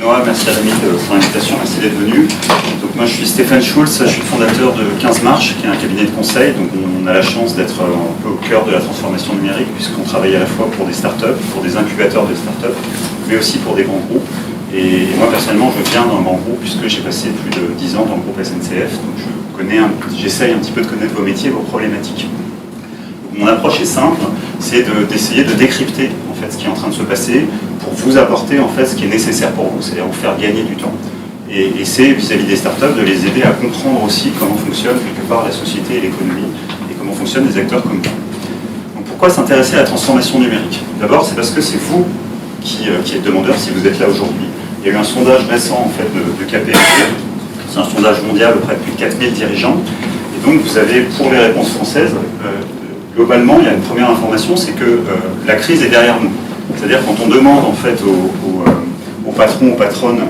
Noah, merci à Rémi pour l'invitation, merci d'être venu. Donc moi je suis Stéphane Schulz, je suis le fondateur de 15 Marches, qui est un cabinet de conseil. Donc on a la chance d'être un peu au cœur de la transformation numérique, puisqu'on travaille à la fois pour des startups, pour des incubateurs de startups, mais aussi pour des grands groupes. Et moi personnellement je viens d'un grand groupe, puisque j'ai passé plus de 10 ans dans le groupe SNCF, donc j'essaye un petit peu de connaître vos métiers, vos problématiques. Mon approche est simple, c'est d'essayer de décrypter en fait ce qui est en train de se passer pour vous apporter en fait ce qui est nécessaire pour vous, c'est-à-dire vous faire gagner du temps. Et c'est vis-à-vis des startups de les aider à comprendre aussi comment fonctionne quelque part la société et l'économie et comment fonctionnent les acteurs comme vous. Donc pourquoi s'intéresser à la transformation numérique? D'abord c'est parce que c'est vous qui êtes demandeur si vous êtes là aujourd'hui. Il y a eu un sondage récent en fait de KPMG, c'est un sondage mondial auprès de plus de 4000 dirigeants. Et donc vous avez pour les réponses françaises globalement, il y a une première information, c'est que la crise est derrière nous. C'est-à-dire quand on demande en fait aux patrons, aux patronnes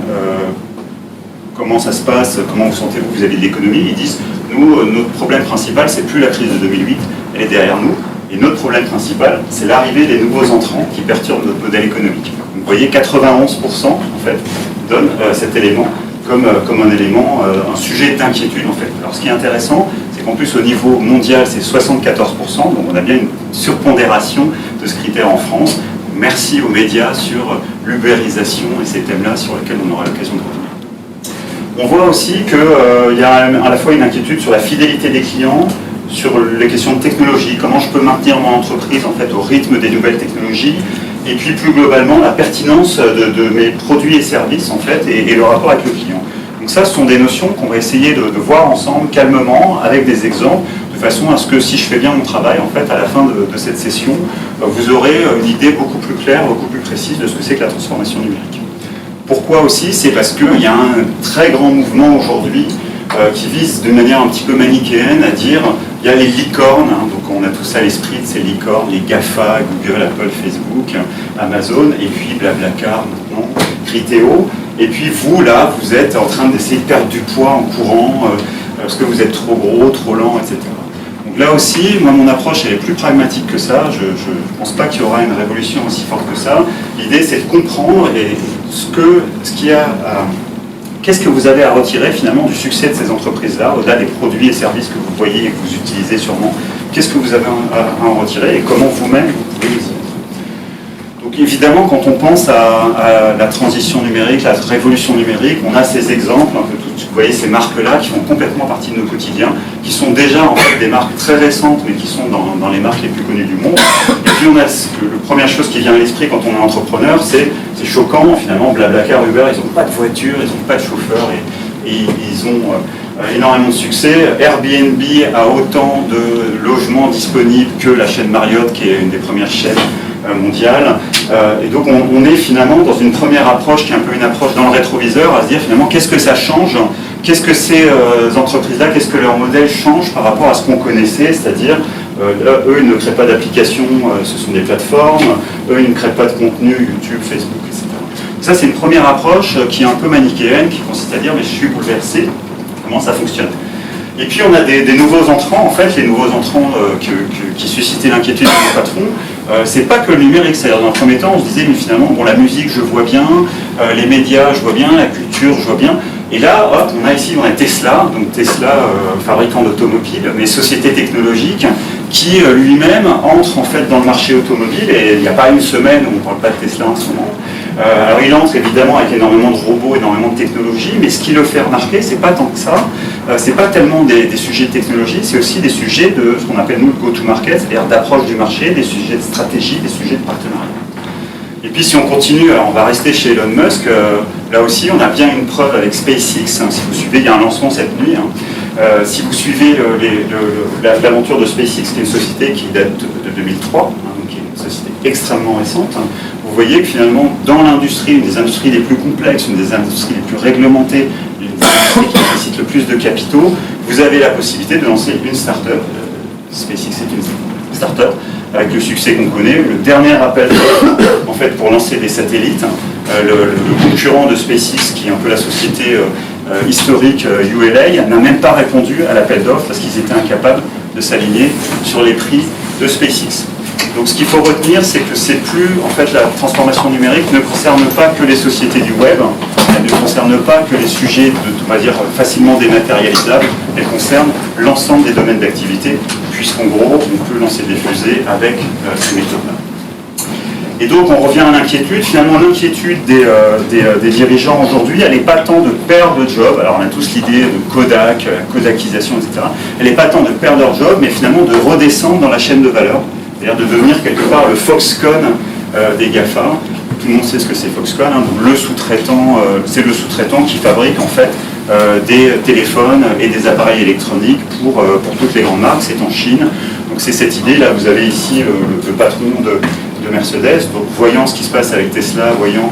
comment ça se passe, comment vous sentez-vous vis-à-vis de l'économie, ils disent nous, notre problème principal, c'est plus la crise de 2008, elle est derrière nous. Et notre problème principal, c'est l'arrivée des nouveaux entrants qui perturbent notre modèle économique. Donc, vous voyez, 91% en fait donnent cet élément comme un élément, un sujet d'inquiétude en fait. Alors ce qui est intéressant, c'est qu'en plus au niveau mondial c'est 74%, donc on a bien une surpondération de ce critère en France. Merci aux médias sur l'ubérisation et ces thèmes-là sur lesquels on aura l'occasion de revenir. On voit aussi qu'il y a à la fois une inquiétude sur la fidélité des clients, sur les questions de technologie, comment je peux maintenir mon entreprise en fait au rythme des nouvelles technologies, et puis plus globalement la pertinence de mes produits et services en fait et le rapport avec le client. Donc ça, ce sont des notions qu'on va essayer de voir ensemble calmement avec des exemples, de façon à ce que si je fais bien mon travail en fait à la fin de cette session, vous aurez une idée beaucoup plus claire, beaucoup plus précise de ce que c'est que la transformation numérique. Pourquoi aussi? C'est parce qu'il y a un très grand mouvement aujourd'hui qui vise de manière un petit peu manichéenne à dire il y a les licornes, hein, donc on a tout ça à l'esprit de ces licornes, les GAFA, Google, Apple, Facebook, Amazon, et puis Blablacar maintenant, Criteo, et puis vous là, vous êtes en train d'essayer de perdre du poids en courant, parce que vous êtes trop gros, trop lent, etc. Donc là aussi, moi mon approche elle est plus pragmatique que ça, je ne pense pas qu'il y aura une révolution aussi forte que ça. L'idée c'est de comprendre qu'est-ce que vous avez à retirer finalement du succès de ces entreprises-là, au-delà des produits et services que vous voyez et que vous utilisez sûrement, qu'est-ce que vous avez à en retirer et comment vous-même vous pouvez les y être. Donc évidemment, quand on pense à la transition numérique, la révolution numérique, on a ces exemples, un peu vous voyez ces marques-là qui font complètement partie de nos quotidiens, qui sont déjà en fait des marques très récentes, mais qui sont dans les marques les plus connues du monde. Et puis on a la première chose qui vient à l'esprit quand on est entrepreneur, c'est choquant, finalement, Blablacar, Uber, ils n'ont pas de voiture, ils n'ont pas de chauffeur, et ils ont énormément de succès. Airbnb a autant de logements disponibles que la chaîne Marriott, qui est une des premières chaînes mondiales. Et donc on est finalement dans une première approche qui est un peu une approche dans le rétroviseur, à se dire finalement qu'est-ce que ça change, qu'est-ce que ces entreprises-là, qu'est-ce que leur modèle change par rapport à ce qu'on connaissait, c'est-à-dire eux ils ne créent pas d'applications, ce sont des plateformes, eux ils ne créent pas de contenu, YouTube, Facebook, etc. Ça c'est une première approche qui est un peu manichéenne, qui consiste à dire mais je suis bouleversé, comment ça fonctionne. Et puis on a des nouveaux entrants, en fait, les nouveaux entrants qui suscitaient l'inquiétude de nos patrons. C'est pas que le numérique, c'est-à-dire dans un premier temps on se disait mais finalement bon la musique je vois bien, les médias je vois bien, la culture je vois bien. Et là, hop, on a Tesla, donc Tesla, fabricant d'automobiles, mais société technologique, qui lui-même entre en fait dans le marché automobile, et il n'y a pas une semaine où on ne parle pas de Tesla en ce moment. Alors il entre évidemment avec énormément de robots, énormément de technologie, mais ce qui le fait remarquer, c'est pas tant que ça, c'est pas tellement des sujets de technologie, c'est aussi des sujets de ce qu'on appelle nous le go-to-market, c'est-à-dire d'approche du marché, des sujets de stratégie, des sujets de partenariat. Et puis si on continue, alors on va rester chez Elon Musk, là aussi on a bien une preuve avec SpaceX, hein, si vous suivez, il y a un lancement cette nuit, hein. Si vous suivez l'aventure de SpaceX, qui est une société qui date de 2003, hein, donc qui est une société extrêmement récente, hein, vous voyez que finalement dans l'industrie, une des industries les plus complexes, une des industries les plus réglementées, une des industries qui nécessite le plus de capitaux, vous avez la possibilité de lancer une start-up. SpaceX est une start-up, avec le succès qu'on connaît. Le dernier appel en fait, pour lancer des satellites, le concurrent de SpaceX, qui est un peu la société historique ULA, n'a même pas répondu à l'appel d'offres parce qu'ils étaient incapables de s'aligner sur les prix de SpaceX. Donc ce qu'il faut retenir, c'est que c'est plus, en fait, la transformation numérique ne concerne pas que les sociétés du web, elle ne concerne pas que les sujets, on va dire, facilement dématérialisables, elle concerne l'ensemble des domaines d'activité, puisqu'en gros, on peut lancer des fusées avec ces méthodes-là. Et donc on revient à l'inquiétude. Finalement, l'inquiétude des dirigeants aujourd'hui, elle n'est pas tant de perdre le job, alors on a tous l'idée de Kodak, la Kodakisation, etc. Elle n'est pas tant de perdre leur job, mais finalement de redescendre dans la chaîne de valeur, c'est-à-dire de devenir quelque part le Foxconn des GAFA. Tout le monde sait ce que c'est Foxconn, hein, donc le sous-traitant, c'est le sous-traitant qui fabrique en fait des téléphones et des appareils électroniques pour toutes les grandes marques, c'est en Chine. Donc c'est cette idée, là vous avez ici le patron de Mercedes, donc voyant ce qui se passe avec Tesla, voyant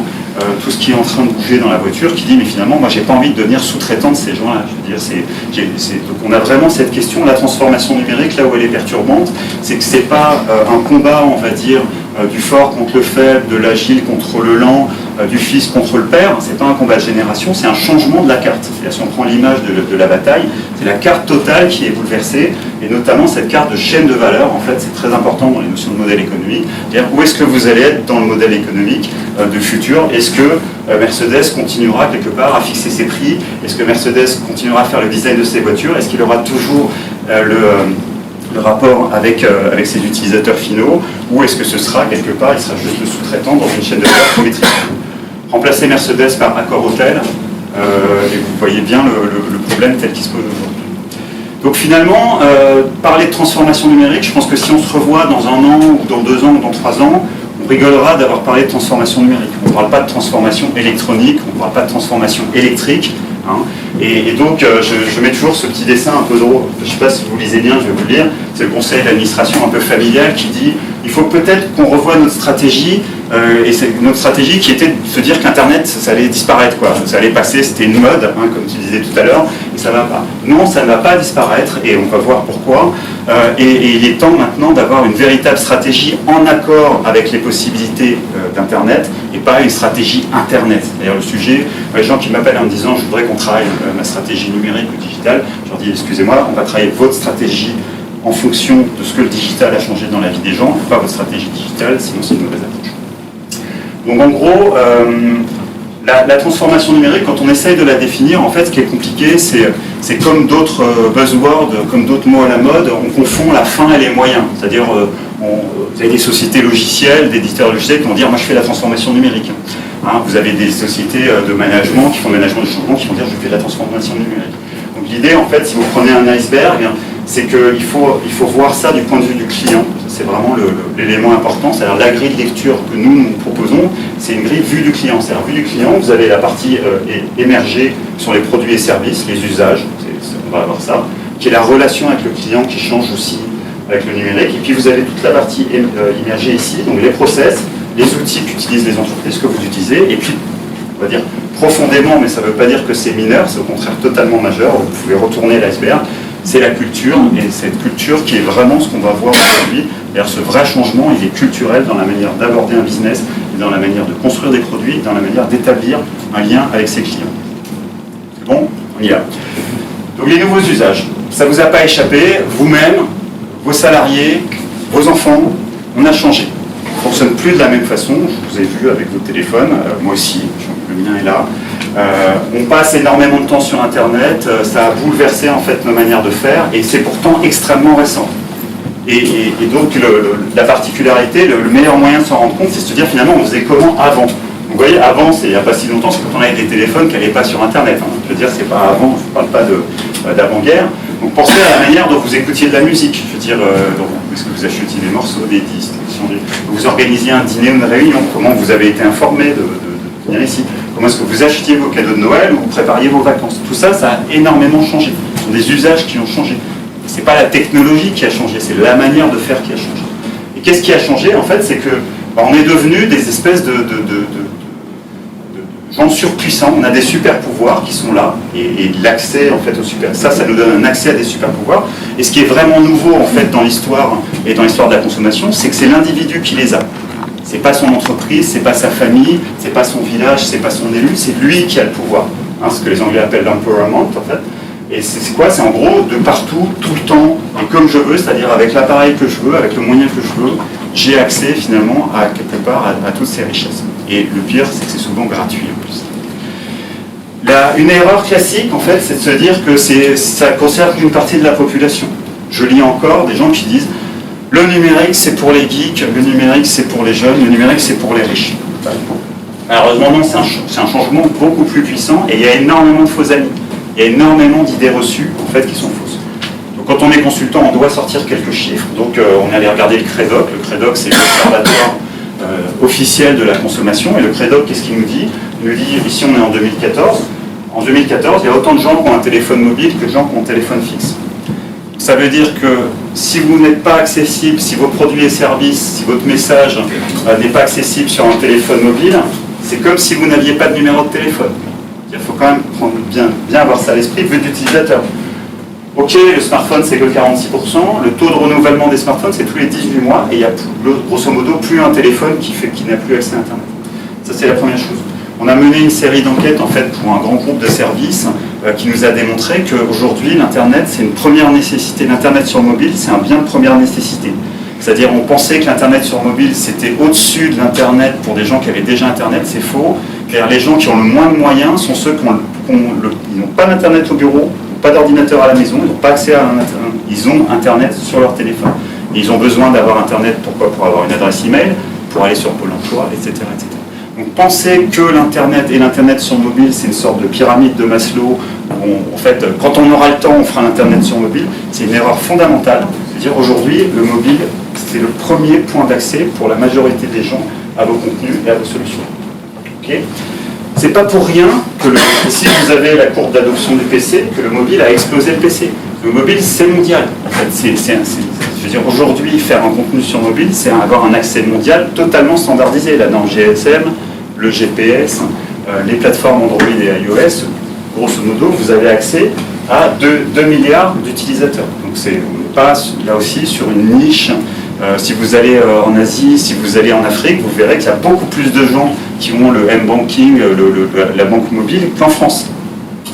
tout ce qui est en train de bouger dans la voiture, qui dit mais finalement moi j'ai pas envie de devenir sous-traitant de ces gens-là. Je veux dire, donc on a vraiment cette question, la transformation numérique, là où elle est perturbante, c'est que c'est pas un combat, on va dire, du fort contre le faible, de l'agile contre le lent, du fils contre le père, c'est pas un combat de génération, c'est un changement de la carte. C'est-à-dire, si on prend l'image de la bataille, c'est la carte totale qui est bouleversée, et notamment cette carte de chaîne de valeur, en fait, c'est très important dans les notions de modèle économique. C'est-à-dire, où est-ce que vous allez être dans le modèle économique du futur? Est-ce que Mercedes continuera quelque part à fixer ses prix? Est-ce que Mercedes continuera à faire le design de ses voitures? Est-ce qu'il aura toujours le rapport avec ses utilisateurs finaux, ou est-ce que ce sera quelque part, il sera juste le sous-traitant dans une chaîne de valeur qu'on maîtrise? Remplacer Mercedes par Accor Hotel, et vous voyez bien le problème tel qu'il se pose aujourd'hui. Donc finalement, parler de transformation numérique, je pense que si on se revoit dans 1 an, ou dans 2 ans, ou dans 3 ans, on rigolera d'avoir parlé de transformation numérique. On ne parle pas de transformation électronique, on ne parle pas de transformation électrique. Hein. Et donc, je mets toujours ce petit dessin un peu drôle. Je ne sais pas si vous lisez bien, je vais vous le lire. C'est le conseil d'administration un peu familial qui dit il faut peut-être qu'on revoie notre stratégie. Et c'est notre stratégie qui était de se dire qu'Internet, ça allait disparaître, quoi. Ça allait passer, c'était une mode, hein, comme tu disais tout à l'heure, et ça ne va pas. Non, ça ne va pas disparaître, et on va voir pourquoi. Et il est temps maintenant d'avoir une véritable stratégie en accord avec les possibilités d'Internet, et pas une stratégie Internet. D'ailleurs, le sujet, les gens qui m'appellent en me disant je voudrais qu'on travaille ma stratégie numérique ou digitale, je leur dis excusez-moi, on va travailler votre stratégie en fonction de ce que le digital a changé dans la vie des gens, pas votre stratégie digitale, sinon c'est une mauvaise approche. Donc en gros, la transformation numérique, quand on essaye de la définir, en fait, ce qui est compliqué, c'est comme d'autres buzzwords, comme d'autres mots à la mode, on confond la fin et les moyens. C'est-à-dire, vous avez des sociétés logicielles, des éditeurs logiciels qui vont dire « moi je fais la transformation numérique ». Hein, vous avez des sociétés de management qui font le management du changement qui vont dire « je fais de la transformation numérique ». Donc l'idée, en fait, si vous prenez un iceberg, c'est qu'il faut voir ça du point de vue du client. C'est vraiment l'élément important. C'est-à-dire la grille de lecture que nous proposons, c'est une grille vue du client. C'est-à-dire vue du client, vous avez la partie émergée sur les produits et services, les usages, on va avoir ça, qui est la relation avec le client qui change aussi avec le numérique. Et puis vous avez toute la partie immergée ici, donc les process, les outils qu'utilisent les entreprises, que vous utilisez, et puis, on va dire, profondément, mais ça ne veut pas dire que c'est mineur, c'est au contraire totalement majeur, vous pouvez retourner l'iceberg, c'est la culture, et cette culture qui est vraiment ce qu'on va voir aujourd'hui. D'ailleurs, ce vrai changement, il est culturel dans la manière d'aborder un business, dans la manière de construire des produits, dans la manière d'établir un lien avec ses clients. C'est bon? On y va. Donc les nouveaux usages, ça ne vous a pas échappé, vous-même, vos salariés, vos enfants, on a changé. On ne fonctionne plus de la même façon, je vous ai vu avec vos téléphones, moi aussi, le mien est là. On passe énormément de temps sur Internet, ça a bouleversé en fait nos manières de faire, et c'est pourtant extrêmement récent. Et donc la particularité, le meilleur moyen de s'en rendre compte, c'est de se dire finalement on faisait comment avant. Vous voyez, avant, il n'y a pas si longtemps, c'est quand on avait des téléphones qui n'allaient pas sur Internet. Hein. Je veux dire, c'est pas avant, je ne parle pas d'avant-guerre. Donc pensez à la manière dont vous écoutiez de la musique. Je veux dire, est-ce que vous achetiez des morceaux, des disques, vous organisiez un dîner ou une réunion, comment vous avez été informé de venir ici, comment est-ce que vous achetiez vos cadeaux de Noël ou vous prépariez vos vacances. Tout ça, ça a énormément changé. Ce sont des usages qui ont changé. Ce n'est pas la technologie qui a changé, c'est la manière de faire qui a changé. Et qu'est-ce qui a changé, en fait, c'est que on est devenus des espèces de gens surpuissants. On a des super pouvoirs qui sont là, et l'accès en fait aux super. Ça nous donne un accès à des super pouvoirs. Et ce qui est vraiment nouveau en fait dans l'histoire et dans l'histoire de la consommation, c'est que c'est l'individu qui les a. C'est pas son entreprise, c'est pas sa famille, c'est pas son village, c'est pas son élu, c'est lui qui a le pouvoir. Hein, ce que les Anglais appellent l'empowerment en fait. Et c'est quoi? C'est en gros de partout, tout le temps, et comme je veux, c'est-à-dire avec l'appareil que je veux, avec le moyen que je veux, j'ai accès finalement à quelque part à toutes ces richesses. Et le pire, c'est que c'est souvent gratuit en plus. Une erreur classique, en fait, c'est de se dire que ça concerne une partie de la population. Je lis encore des gens qui disent « le numérique, c'est pour les geeks, le numérique, c'est pour les jeunes, le numérique, c'est pour les riches ». Malheureusement, non, c'est un changement beaucoup plus puissant et il y a énormément de faux amis. Il y a énormément d'idées reçues, en fait, qui sont fausses. Donc, quand on est consultant, on doit sortir quelques chiffres. Donc, on allait regarder le CREDOC. Le CREDOC, c'est l'observatoire officiel de la consommation. Et le CREDOC, qu'est-ce qu'il nous dit? Il nous dit, ici, on est en 2014. En 2014, il y a autant de gens qui ont un téléphone mobile que de gens qui ont un téléphone fixe. Ça veut dire que si vous n'êtes pas accessible, si vos produits et services, si votre message n'est pas accessible sur un téléphone mobile, c'est comme si vous n'aviez pas de numéro de téléphone. Il faut quand même bien avoir ça à l'esprit, vu d'utilisateur. Ok, le smartphone c'est que 46%, le taux de renouvellement des smartphones c'est tous les 18 mois, et il y a grosso modo plus un téléphone qui n'a plus accès à Internet. Ça c'est la première chose. On a mené une série d'enquêtes en fait pour un grand groupe de services qui nous a démontré qu'aujourd'hui l'Internet c'est une première nécessité. L'Internet sur mobile c'est un bien de première nécessité. C'est-à-dire on pensait que l'Internet sur mobile c'était au-dessus de l'Internet pour des gens qui avaient déjà Internet, c'est faux. Car les gens qui ont le moins de moyens sont ceux qui n'ont pas d'Internet au bureau, pas d'ordinateur à la maison, ils n'ont pas accès à ils ont Internet sur leur téléphone. Et ils ont besoin d'avoir Internet, pourquoi? Pour avoir une adresse email, pour aller sur Pôle emploi, etc. etc. Donc penser que l'Internet et l'Internet sur mobile, c'est une sorte de pyramide de Maslow, où en fait, quand on aura le temps, on fera l'Internet sur mobile, c'est une erreur fondamentale. C'est-à-dire aujourd'hui, le mobile, c'est le premier point d'accès pour la majorité des gens à vos contenus et à vos solutions. Okay. C'est pas pour rien que si vous avez la courbe d'adoption du PC, que le mobile a explosé le PC. Le mobile, c'est mondial. En fait, je veux dire, aujourd'hui, faire un contenu sur mobile, c'est avoir un accès mondial totalement standardisé. La norme GSM, le GPS, les plateformes Android et iOS, grosso modo, vous avez accès à 2 milliards d'utilisateurs. Donc on passe là aussi sur une niche. Si vous allez en Asie, si vous allez en Afrique, vous verrez qu'il y a beaucoup plus de gens qui ont le M-Banking, la banque mobile, qu'en France.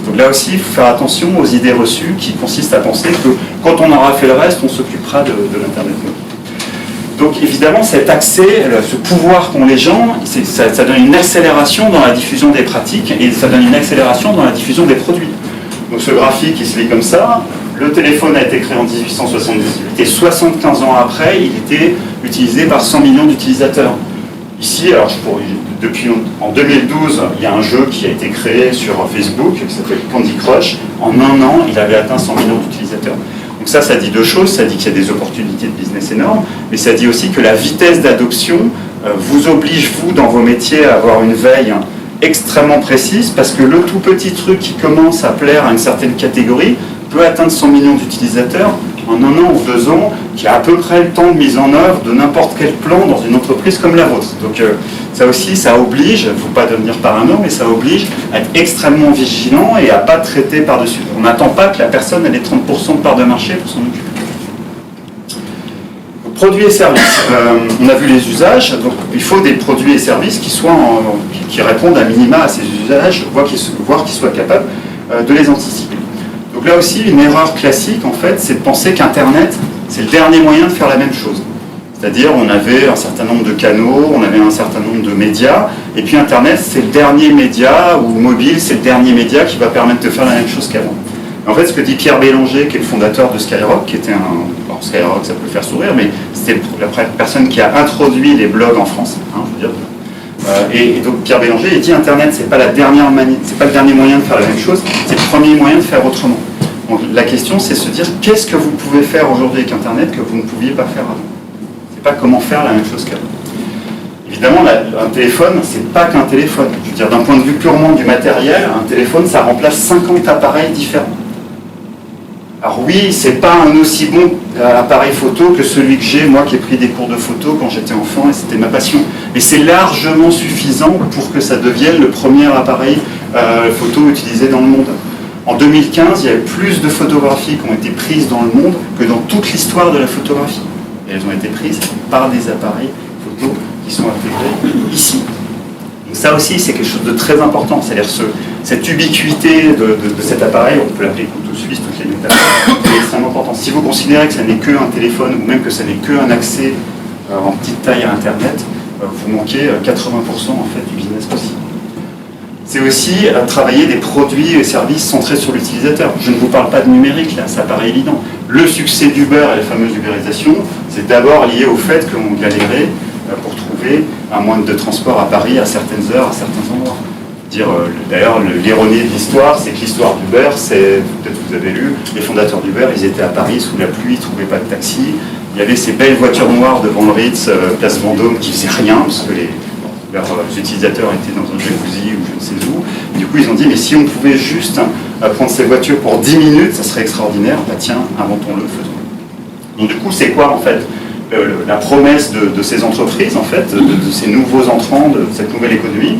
Donc là aussi, il faut faire attention aux idées reçues qui consistent à penser que quand on aura fait le reste, on s'occupera de l'Internet mobile. Donc évidemment, cet accès, ce pouvoir qu'ont les gens, ça donne une accélération dans la diffusion des pratiques et ça donne une accélération dans la diffusion des produits. Donc ce graphique, il se lit comme ça. Le téléphone a été créé en 1878 et 75 ans après, il était utilisé par 100 millions d'utilisateurs. Ici, alors en 2012, il y a un jeu qui a été créé sur Facebook qui s'appelle Candy Crush. En un an, il avait atteint 100 millions d'utilisateurs. Donc ça dit deux choses. Ça dit qu'il y a des opportunités de business énormes, mais ça dit aussi que la vitesse d'adoption vous oblige, vous, dans vos métiers, à avoir une veille extrêmement précise, parce que le tout petit truc qui commence à plaire à une certaine catégorie peut atteindre 100 millions d'utilisateurs en 1 an ou 2 ans, qui a à peu près le temps de mise en œuvre de n'importe quel plan dans une entreprise comme la vôtre. Donc ça aussi, ça oblige, il ne faut pas devenir parano, mais ça oblige à être extrêmement vigilant et à ne pas traiter par-dessus. On n'attend pas que la personne ait 30% de part de marché pour s'en occuper. Donc, produits et services. On a vu les usages, donc il faut des produits et services qui répondent à minima à ces usages, voire qu'ils soient capables de les anticiper. Donc là aussi, une erreur classique, en fait, c'est de penser qu'Internet, c'est le dernier moyen de faire la même chose. C'est-à-dire, on avait un certain nombre de canaux, on avait un certain nombre de médias, et puis Internet, c'est le dernier média, ou mobile, c'est le dernier média qui va permettre de faire la même chose qu'avant. En fait, ce que dit Pierre Bélanger, qui est le fondateur de Skyrock, qui était alors Skyrock, ça peut faire sourire, mais c'était la personne qui a introduit les blogs en France, je veux dire. Et donc Pierre Bélanger, il dit Internet, c'est pas le dernier moyen de faire la même chose, c'est le premier moyen de faire autrement. Donc la question, c'est se dire qu'est-ce que vous pouvez faire aujourd'hui avec Internet que vous ne pouviez pas faire avant. C'est pas comment faire la même chose qu'avant. Évidemment, un téléphone, c'est pas qu'un téléphone. Je veux dire, d'un point de vue purement du matériel, un téléphone, ça remplace 50 appareils différents. Alors oui, c'est pas un aussi bon appareil photo que celui que j'ai, moi qui ai pris des cours de photo quand j'étais enfant et c'était ma passion. Mais c'est largement suffisant pour que ça devienne le premier appareil photo utilisé dans le monde. En 2015, il y avait plus de photographies qui ont été prises dans le monde que dans toute l'histoire de la photographie. Et elles ont été prises par des appareils photo qui sont intégrés ici. Donc ça aussi, c'est quelque chose de très important. C'est-à-dire cette ubiquité de cet appareil, on peut l'appeler couteau suisse, toutes les métaphores, c'est extrêmement important. Si vous considérez que ça n'est qu'un téléphone, ou même que ça n'est qu'un accès en petite taille à Internet, vous manquez 80% en fait du business possible. C'est aussi travailler des produits et services centrés sur l'utilisateur. Je ne vous parle pas de numérique, là, ça paraît évident. Le succès d'Uber et la fameuse ubérisaison, c'est d'abord lié au fait qu'on galérait pour trouver un moyen de transport à Paris à certaines heures, à certains endroits. D'ailleurs, l'ironie de l'histoire, c'est que l'histoire d'Uber, c'est, peut-être vous avez lu, les fondateurs d'Uber, ils étaient à Paris sous la pluie, ils ne trouvaient pas de taxi. Il y avait ces belles voitures noires devant le Ritz, place Vendôme, qui faisaient rien, parce que leurs utilisateurs étaient dans un jacuzzi ou je ne sais où. Et du coup, ils ont dit, mais si on pouvait juste prendre ces voitures pour 10 minutes, ça serait extraordinaire. Bah tiens, inventons-le, faisons-le. Donc du coup, c'est quoi en fait la promesse de ces entreprises, en fait, de ces nouveaux entrants, de cette nouvelle économie?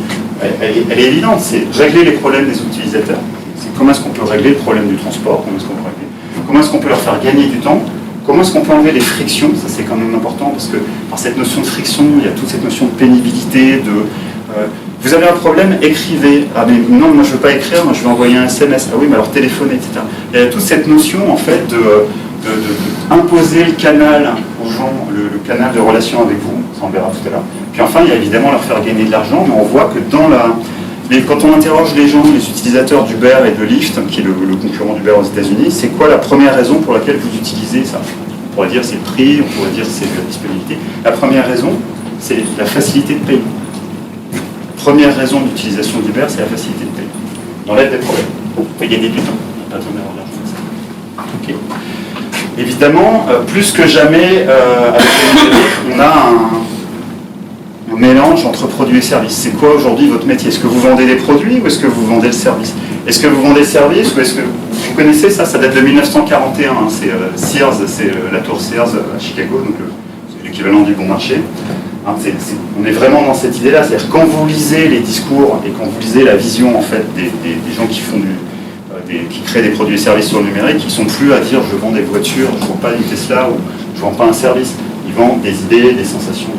Elle est évidente, c'est régler les problèmes des utilisateurs. C'est comment est-ce qu'on peut régler le problème du transport, comment est-ce qu'on peut leur faire gagner du temps, comment est-ce qu'on peut enlever les frictions, ça c'est quand même important, parce que par cette notion de friction, il y a toute cette notion de pénibilité, vous avez un problème, écrivez. Ah mais non, moi je ne veux pas écrire, moi je vais envoyer un SMS. Ah oui, mais alors téléphonez, etc. Il y a toute cette notion en fait d'imposer le canal aux gens, le canal de relation avec vous, ça on verra tout à l'heure. Puis enfin, il y a évidemment leur faire gagner de l'argent, mais on voit que quand on interroge les gens, les utilisateurs d'Uber et de Lyft, qui est le concurrent d'Uber aux États-Unis, c'est quoi la première raison pour laquelle vous utilisez ça? On pourrait dire c'est le prix, on pourrait dire c'est la disponibilité. La première raison, c'est la facilité de payer. Première raison d'utilisation d'Uber, c'est la facilité de payer. On enlève des problèmes. Vous pouvez gagner du temps. On n'a pas besoin d'avoir de l'argent. Okay. Évidemment, plus que jamais, avec le numérique, on a un mélange entre produits et services. C'est quoi aujourd'hui votre métier? Est-ce que vous vendez des produits ou est-ce que vous vendez le service? Est-ce que vous vendez le service ou est-ce que... Vous connaissez ça? Ça date de 1941. Hein, c'est Sears, c'est la tour Sears à Chicago, donc c'est l'équivalent du bon marché. Hein, on est vraiment dans cette idée-là. C'est-à-dire quand vous lisez les discours et quand vous lisez la vision en fait, des gens qui font qui créent des produits et services sur le numérique, ils ne sont plus à dire je vends des voitures, je ne vends pas une Tesla ou je ne vends pas un service. Ils vendent des idées, des sensations.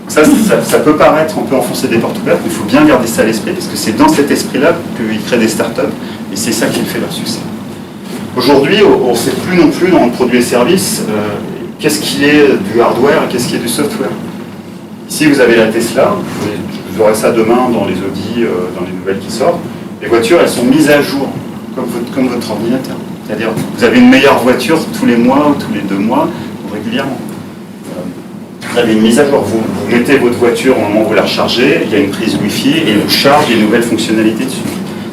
Ça peut paraître, on peut enfoncer des portes ouvertes, mais il faut bien garder ça à l'esprit, parce que c'est dans cet esprit-là qu'ils créent des startups, et c'est ça qui fait leur succès. Aujourd'hui, on ne sait plus non plus dans le produit et service qu'est-ce qui est du hardware et qu'est-ce qui est du software. Ici, vous avez la Tesla, vous aurez ça demain dans les Audi, dans les nouvelles qui sortent. Les voitures, elles sont mises à jour, comme votre ordinateur. C'est-à-dire, vous avez une meilleure voiture tous les mois ou tous les 2 mois, ou régulièrement. Vous avez une mise à jour, vous mettez votre voiture au moment où vous la rechargez, il y a une prise Wi-Fi et elle vous charge des nouvelles fonctionnalités dessus.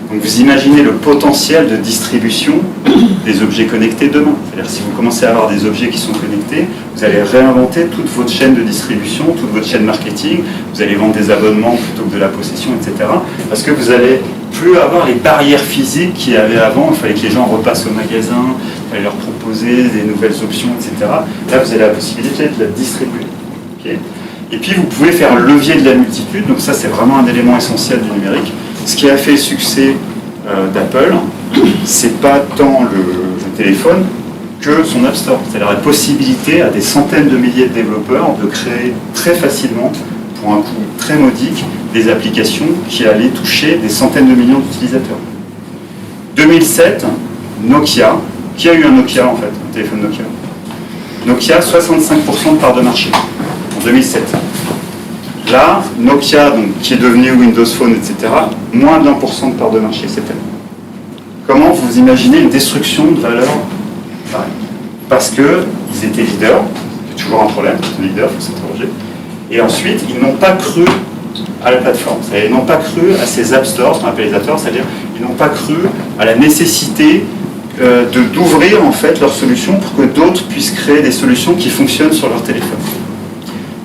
Donc vous imaginez le potentiel de distribution des objets connectés demain. C'est-à-dire si vous commencez à avoir des objets qui sont connectés, vous allez réinventer toute votre chaîne de distribution, toute votre chaîne marketing, vous allez vendre des abonnements plutôt que de la possession, etc. Parce que vous allez plus avoir les barrières physiques qu'il y avait avant, il fallait que les gens repassent au magasin, il fallait leur proposer des nouvelles options, etc. Là vous avez la possibilité de la distribuer. Okay. Et puis vous pouvez faire le levier de la multitude, donc ça c'est vraiment un élément essentiel du numérique. Ce qui a fait le succès d'Apple, c'est pas tant le téléphone que son App Store, c'est-à-dire la possibilité à des centaines de milliers de développeurs de créer très facilement, pour un coût très modique, des applications qui allaient toucher des centaines de millions d'utilisateurs. 2007, Nokia, qui a eu un Nokia en fait, un téléphone Nokia? Nokia, 65% de part de marché. 2007. Là, Nokia, donc, qui est devenu Windows Phone, etc., moins d'1% de part de marché cette année. Comment vous imaginez une destruction de valeur? Parce qu'ils étaient leaders, c'est toujours un problème, c'est leader, il faut s'interroger. Et ensuite, ils n'ont pas cru à la plateforme, c'est-à-dire ils n'ont pas cru à ces App Stores, ce qu'on appelle les App Stores, c'est-à-dire ils n'ont pas cru à la nécessité d'ouvrir en fait leurs solutions pour que d'autres puissent créer des solutions qui fonctionnent sur leur téléphone.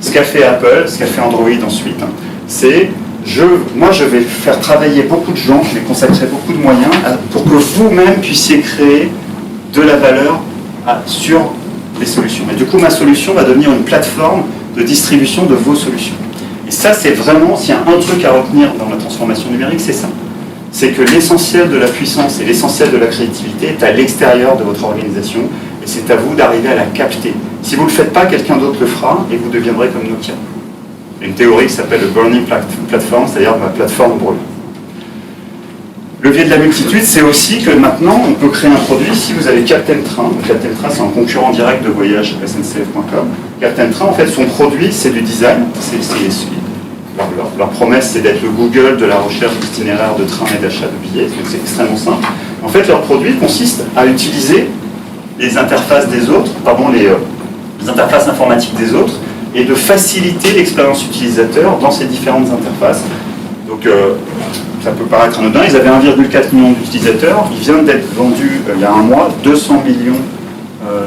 Ce qu'a fait Apple, ce qu'a fait Android ensuite, c'est moi je vais faire travailler beaucoup de gens, je vais consacrer beaucoup de moyens pour que vous-même puissiez créer de la valeur sur les solutions. Et du coup, ma solution va devenir une plateforme de distribution de vos solutions. Et ça, c'est vraiment, s'il y a un truc à retenir dans la transformation numérique, c'est ça. C'est que l'essentiel de la puissance et l'essentiel de la créativité est à l'extérieur de votre organisation, et c'est à vous d'arriver à la capter. Si vous ne le faites pas, quelqu'un d'autre le fera, et vous deviendrez comme Nokia. Une théorie qui s'appelle le Burning Platform, c'est-à-dire ma plateforme brûle. Le levier de la multitude, c'est aussi que maintenant, on peut créer un produit. Si vous avez Captain Train, Captain Train, c'est un concurrent direct de voyage SNCF.com, Captain Train, en fait, son produit, c'est du design. Leur promesse, c'est d'être le Google de la recherche d'itinéraires de train et d'achat de billets, donc c'est extrêmement simple. En fait, leur produit consiste à utiliser les interfaces des autres, les interfaces informatiques des autres, et de faciliter l'expérience utilisateur dans ces différentes interfaces. Donc, ça peut paraître anodin, ils avaient 1,4 million d'utilisateurs, ils viennent d'être vendus il y a un mois 200 millions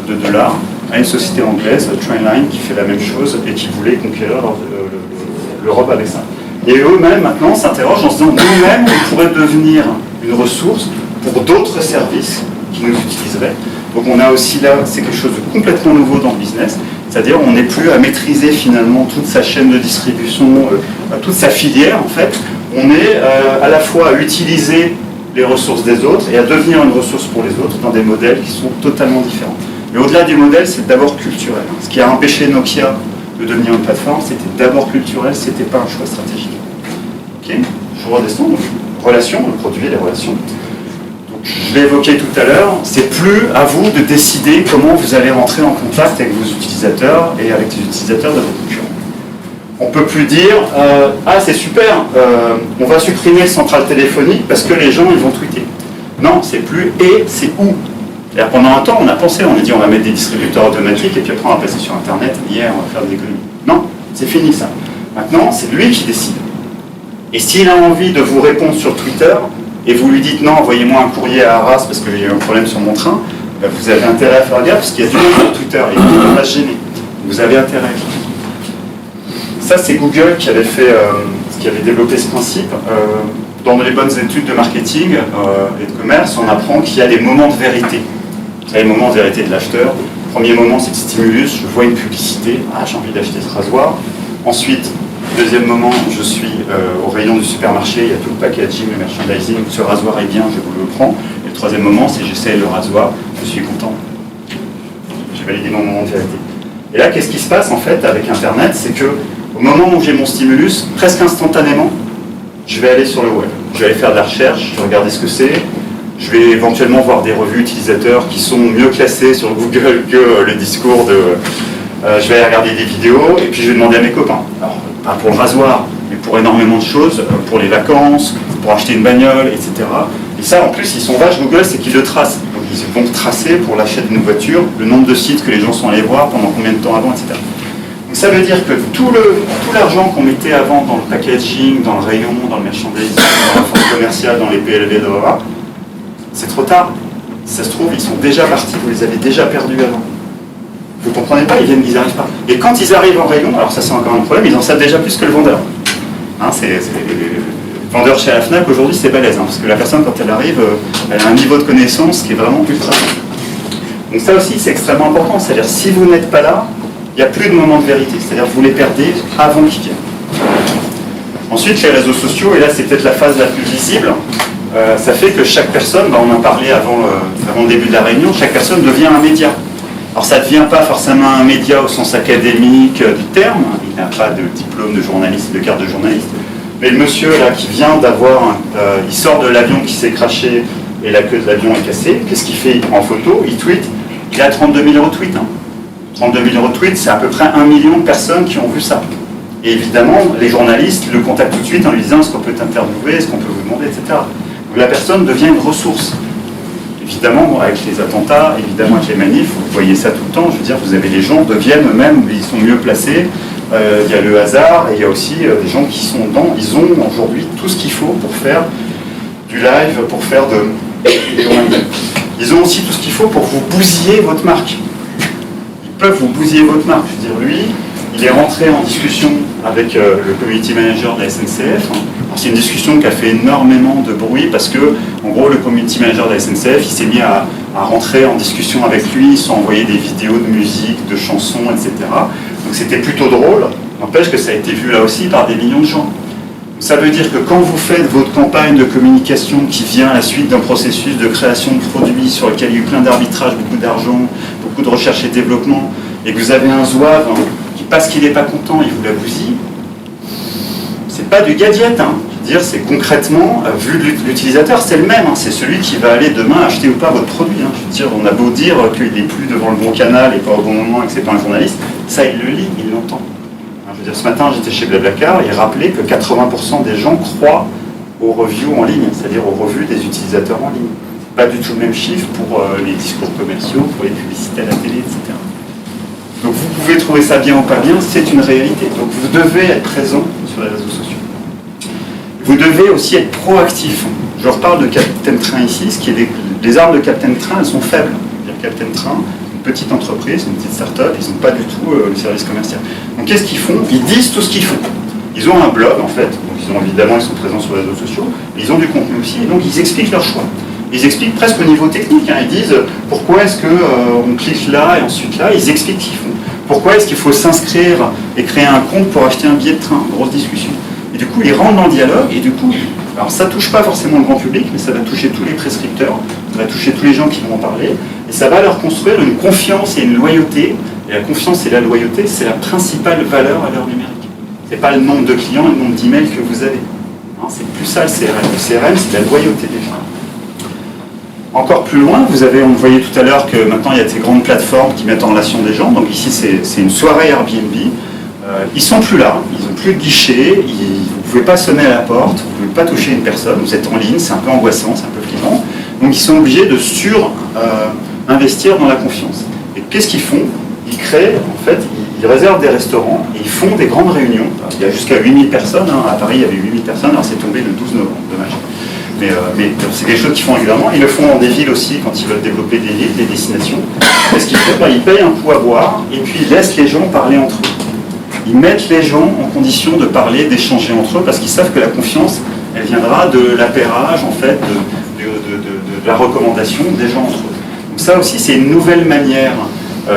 de dollars à une société anglaise, Trainline, qui fait la même chose et qui voulait conquérir l'Europe avec ça. Et eux-mêmes, maintenant, s'interrogent en se disant, nous-mêmes, on pourrait devenir une ressource pour d'autres services qui nous utiliseraient. Donc on a aussi là, c'est quelque chose de complètement nouveau dans le business, c'est-à-dire on n'est plus à maîtriser finalement toute sa chaîne de distribution, toute sa filière en fait. On est à la fois à utiliser les ressources des autres et à devenir une ressource pour les autres dans des modèles qui sont totalement différents. Mais au-delà du modèle, c'est d'abord culturel. Ce qui a empêché Nokia de devenir une plateforme, c'était d'abord culturel, c'était pas un choix stratégique. Ok, je redescends, donc relations, le produit et les relations. Donc, je l'ai évoqué tout à l'heure, c'est plus à vous de décider comment vous allez rentrer en contact avec vos utilisateurs et avec les utilisateurs de vos concurrents. On ne peut plus dire ah c'est super, on va supprimer le central téléphonique parce que les gens ils vont tweeter. Non, c'est plus et c'est où. Pendant un temps, on a pensé, on a dit on va mettre des distributeurs automatiques et puis après on va passer sur Internet, hier on va faire des économies. Non, c'est fini ça. Maintenant, c'est lui qui décide. Et s'il a envie de vous répondre sur Twitter et vous lui dites non, envoyez-moi un courrier à Arras parce qu'il y a un problème sur mon train, ben, vous avez intérêt à faire gaffe parce qu'il y a du monde sur Twitter et il va se gêner. Vous avez intérêt. Ça, c'est Google qui avait développé ce principe. Dans les bonnes études de marketing et de commerce, on apprend qu'il y a des moments de vérité. Vous savez, les moments de vérité de l'acheteur. Le premier moment, c'est le stimulus. Je vois une publicité. Ah, j'ai envie d'acheter ce rasoir. Ensuite, deuxième moment, je suis au rayon du supermarché. Il y a tout le packaging, le merchandising. Ce rasoir est bien, je vous le prends. Et le troisième moment, c'est j'essaie le rasoir. Je suis content. J'ai validé mon moment de vérité. Et là, qu'est-ce qui se passe en fait avec Internet? C'est que au moment où j'ai mon stimulus, presque instantanément, je vais aller sur le web. Je vais aller faire de la recherche, je vais regarder ce que c'est. Je vais éventuellement voir des revues utilisateurs qui sont mieux classées sur Google que le discours de... je vais aller regarder des vidéos et puis je vais demander à mes copains. Alors, pas pour le rasoir, mais pour énormément de choses, pour les vacances, pour acheter une bagnole, etc. Et ça, en plus, ils sont vaches Google, c'est qu'ils le tracent. Donc, ils vont tracer pour l'achat d'une voiture, le nombre de sites que les gens sont allés voir, pendant combien de temps avant, etc. Donc ça veut dire que tout l'argent qu'on mettait avant dans le packaging, dans le rayon, dans le merchandising, dans la force commerciale, dans les PLV, c'est trop tard. Si ça se trouve, ils sont déjà partis, vous les avez déjà perdus avant. Vous ne comprenez pas, ils n'arrivent pas. Et quand ils arrivent en rayon, alors ça c'est encore un problème, ils en savent déjà plus que le vendeur. Hein, le vendeur chez la FNAC aujourd'hui c'est balèze, hein, parce que la personne quand elle arrive, elle a un niveau de connaissance qui est vraiment ultra. Donc ça aussi c'est extrêmement important, c'est-à-dire si vous n'êtes pas là, il n'y a plus de moment de vérité, c'est-à-dire que vous les perdez avant qu'ils viennent. Ensuite, les réseaux sociaux, et là c'est peut-être la phase la plus visible, ça fait que chaque personne, on en parlait avant le début de la réunion, chaque personne devient un média. Alors ça ne devient pas forcément un média au sens académique du terme, il n'a pas de diplôme de journaliste, de carte de journaliste, mais le monsieur là qui vient d'avoir, il sort de l'avion qui s'est crashé et la queue de l'avion est cassée, qu'est-ce qu'il fait en photo? Il tweet, il a 32 000 retweets. 32 000 retweets, c'est à peu près 1 million de personnes qui ont vu ça. Et évidemment, les journalistes le contactent tout de suite en lui disant est-ce qu'on peut t'interviewer, est-ce qu'on peut vous demander, etc. Donc la personne devient une ressource. Évidemment, avec les attentats, évidemment avec les manifs, vous voyez ça tout le temps, je veux dire, vous avez les gens deviennent eux-mêmes, ils sont mieux placés, il y a le hasard, et il y a aussi des gens qui sont dedans, ils ont aujourd'hui tout ce qu'il faut pour faire du live, pour faire des journalistes. Ils ont aussi tout ce qu'il faut pour vous bousiller votre marque. Peuvent vous bousiller votre marque. Je veux dire, lui, il est rentré en discussion avec le community manager de la SNCF. C'est une discussion qui a fait énormément de bruit parce que, en gros, le community manager de la SNCF, il s'est mis à rentrer en discussion avec lui, ils sont envoyés des vidéos de musique, de chansons, etc. Donc c'était plutôt drôle. N'empêche que ça a été vu là aussi par des millions de gens. Ça veut dire que quand vous faites votre campagne de communication qui vient à la suite d'un processus de création de produits sur lequel il y a eu plein d'arbitrage, beaucoup d'argent, beaucoup de recherche et développement, et que vous avez un zouave qui, parce qu'il n'est pas content, il vous la bousille, c'est pas du gadget. Hein. Je veux dire, c'est concrètement, vu l'utilisateur, c'est le même. Hein. C'est celui qui va aller demain acheter ou pas votre produit. Hein. Je veux dire, on a beau dire qu'il n'est plus devant le bon canal et pas au bon moment et que c'est pas un journaliste, Ça, il le lit, il l'entend. Je veux dire, ce matin, j'étais chez Blablacar, il rappelait que 80% des gens croient aux reviews en ligne, c'est-à-dire aux revues des utilisateurs en ligne. Pas du tout le même chiffre pour les discours commerciaux, pour les publicités à la télé, etc. Donc vous pouvez trouver ça bien ou pas bien, c'est une réalité. Donc vous devez être présent sur les réseaux sociaux. Vous devez aussi être proactif. Je reparle de Captain Train ici, ce qui est les armes de Captain Train, elles sont faibles. Captain Train, une petite entreprise, une petite start-up, ils n'ont pas du tout le service commercial. Donc qu'est-ce qu'ils font? Ils disent tout ce qu'ils font. Ils ont un blog en fait, donc évidemment ils sont présents sur les réseaux sociaux, mais ils ont du contenu aussi, et donc ils expliquent leur choix. Ils expliquent presque au niveau technique, hein. Ils disent pourquoi est-ce qu'on clique là et ensuite là, ils expliquent ce qu'ils font. Pourquoi est-ce qu'il faut s'inscrire et créer un compte pour acheter un billet de train? Grosse discussion. Et du coup, ils rentrent dans le dialogue, et du coup, alors ça ne touche pas forcément le grand public, mais ça va toucher tous les prescripteurs, ça va toucher tous les gens qui vont en parler, et ça va leur construire une confiance et une loyauté. Et la confiance et la loyauté, c'est la principale valeur à l'heure numérique. Ce n'est pas le nombre de clients et le nombre d'emails que vous avez. C'est plus ça le CRM. Le CRM, c'est la loyauté des gens. Encore plus loin, on voyait tout à l'heure que maintenant il y a ces grandes plateformes qui mettent en relation des gens. Donc ici, c'est une soirée Airbnb. Ils sont plus là, ils n'ont plus de guichet, vous ne pouvez pas sonner à la porte, vous ne pouvez pas toucher une personne, vous êtes en ligne, c'est un peu angoissant, c'est un peu flippant. Donc ils sont obligés de investir dans la confiance. Et qu'est-ce qu'ils font? Ils créent, en fait, ils réservent des restaurants et ils font des grandes réunions. Il y a jusqu'à 8000 personnes, à Paris il y avait 8000 personnes, alors c'est tombé le 12 novembre, dommage. Mais c'est quelque chose qu'ils font régulièrement. Ils le font dans des villes aussi, quand ils veulent développer des villes, des destinations. Qu'est-ce qu'ils font? Ils payent un coup à boire et puis ils laissent les gens parler entre eux. Ils mettent les gens en condition de parler, d'échanger entre eux, parce qu'ils savent que la confiance, elle viendra de l'appairage, en fait, de la recommandation des gens entre eux. Donc ça aussi, c'est une nouvelle manière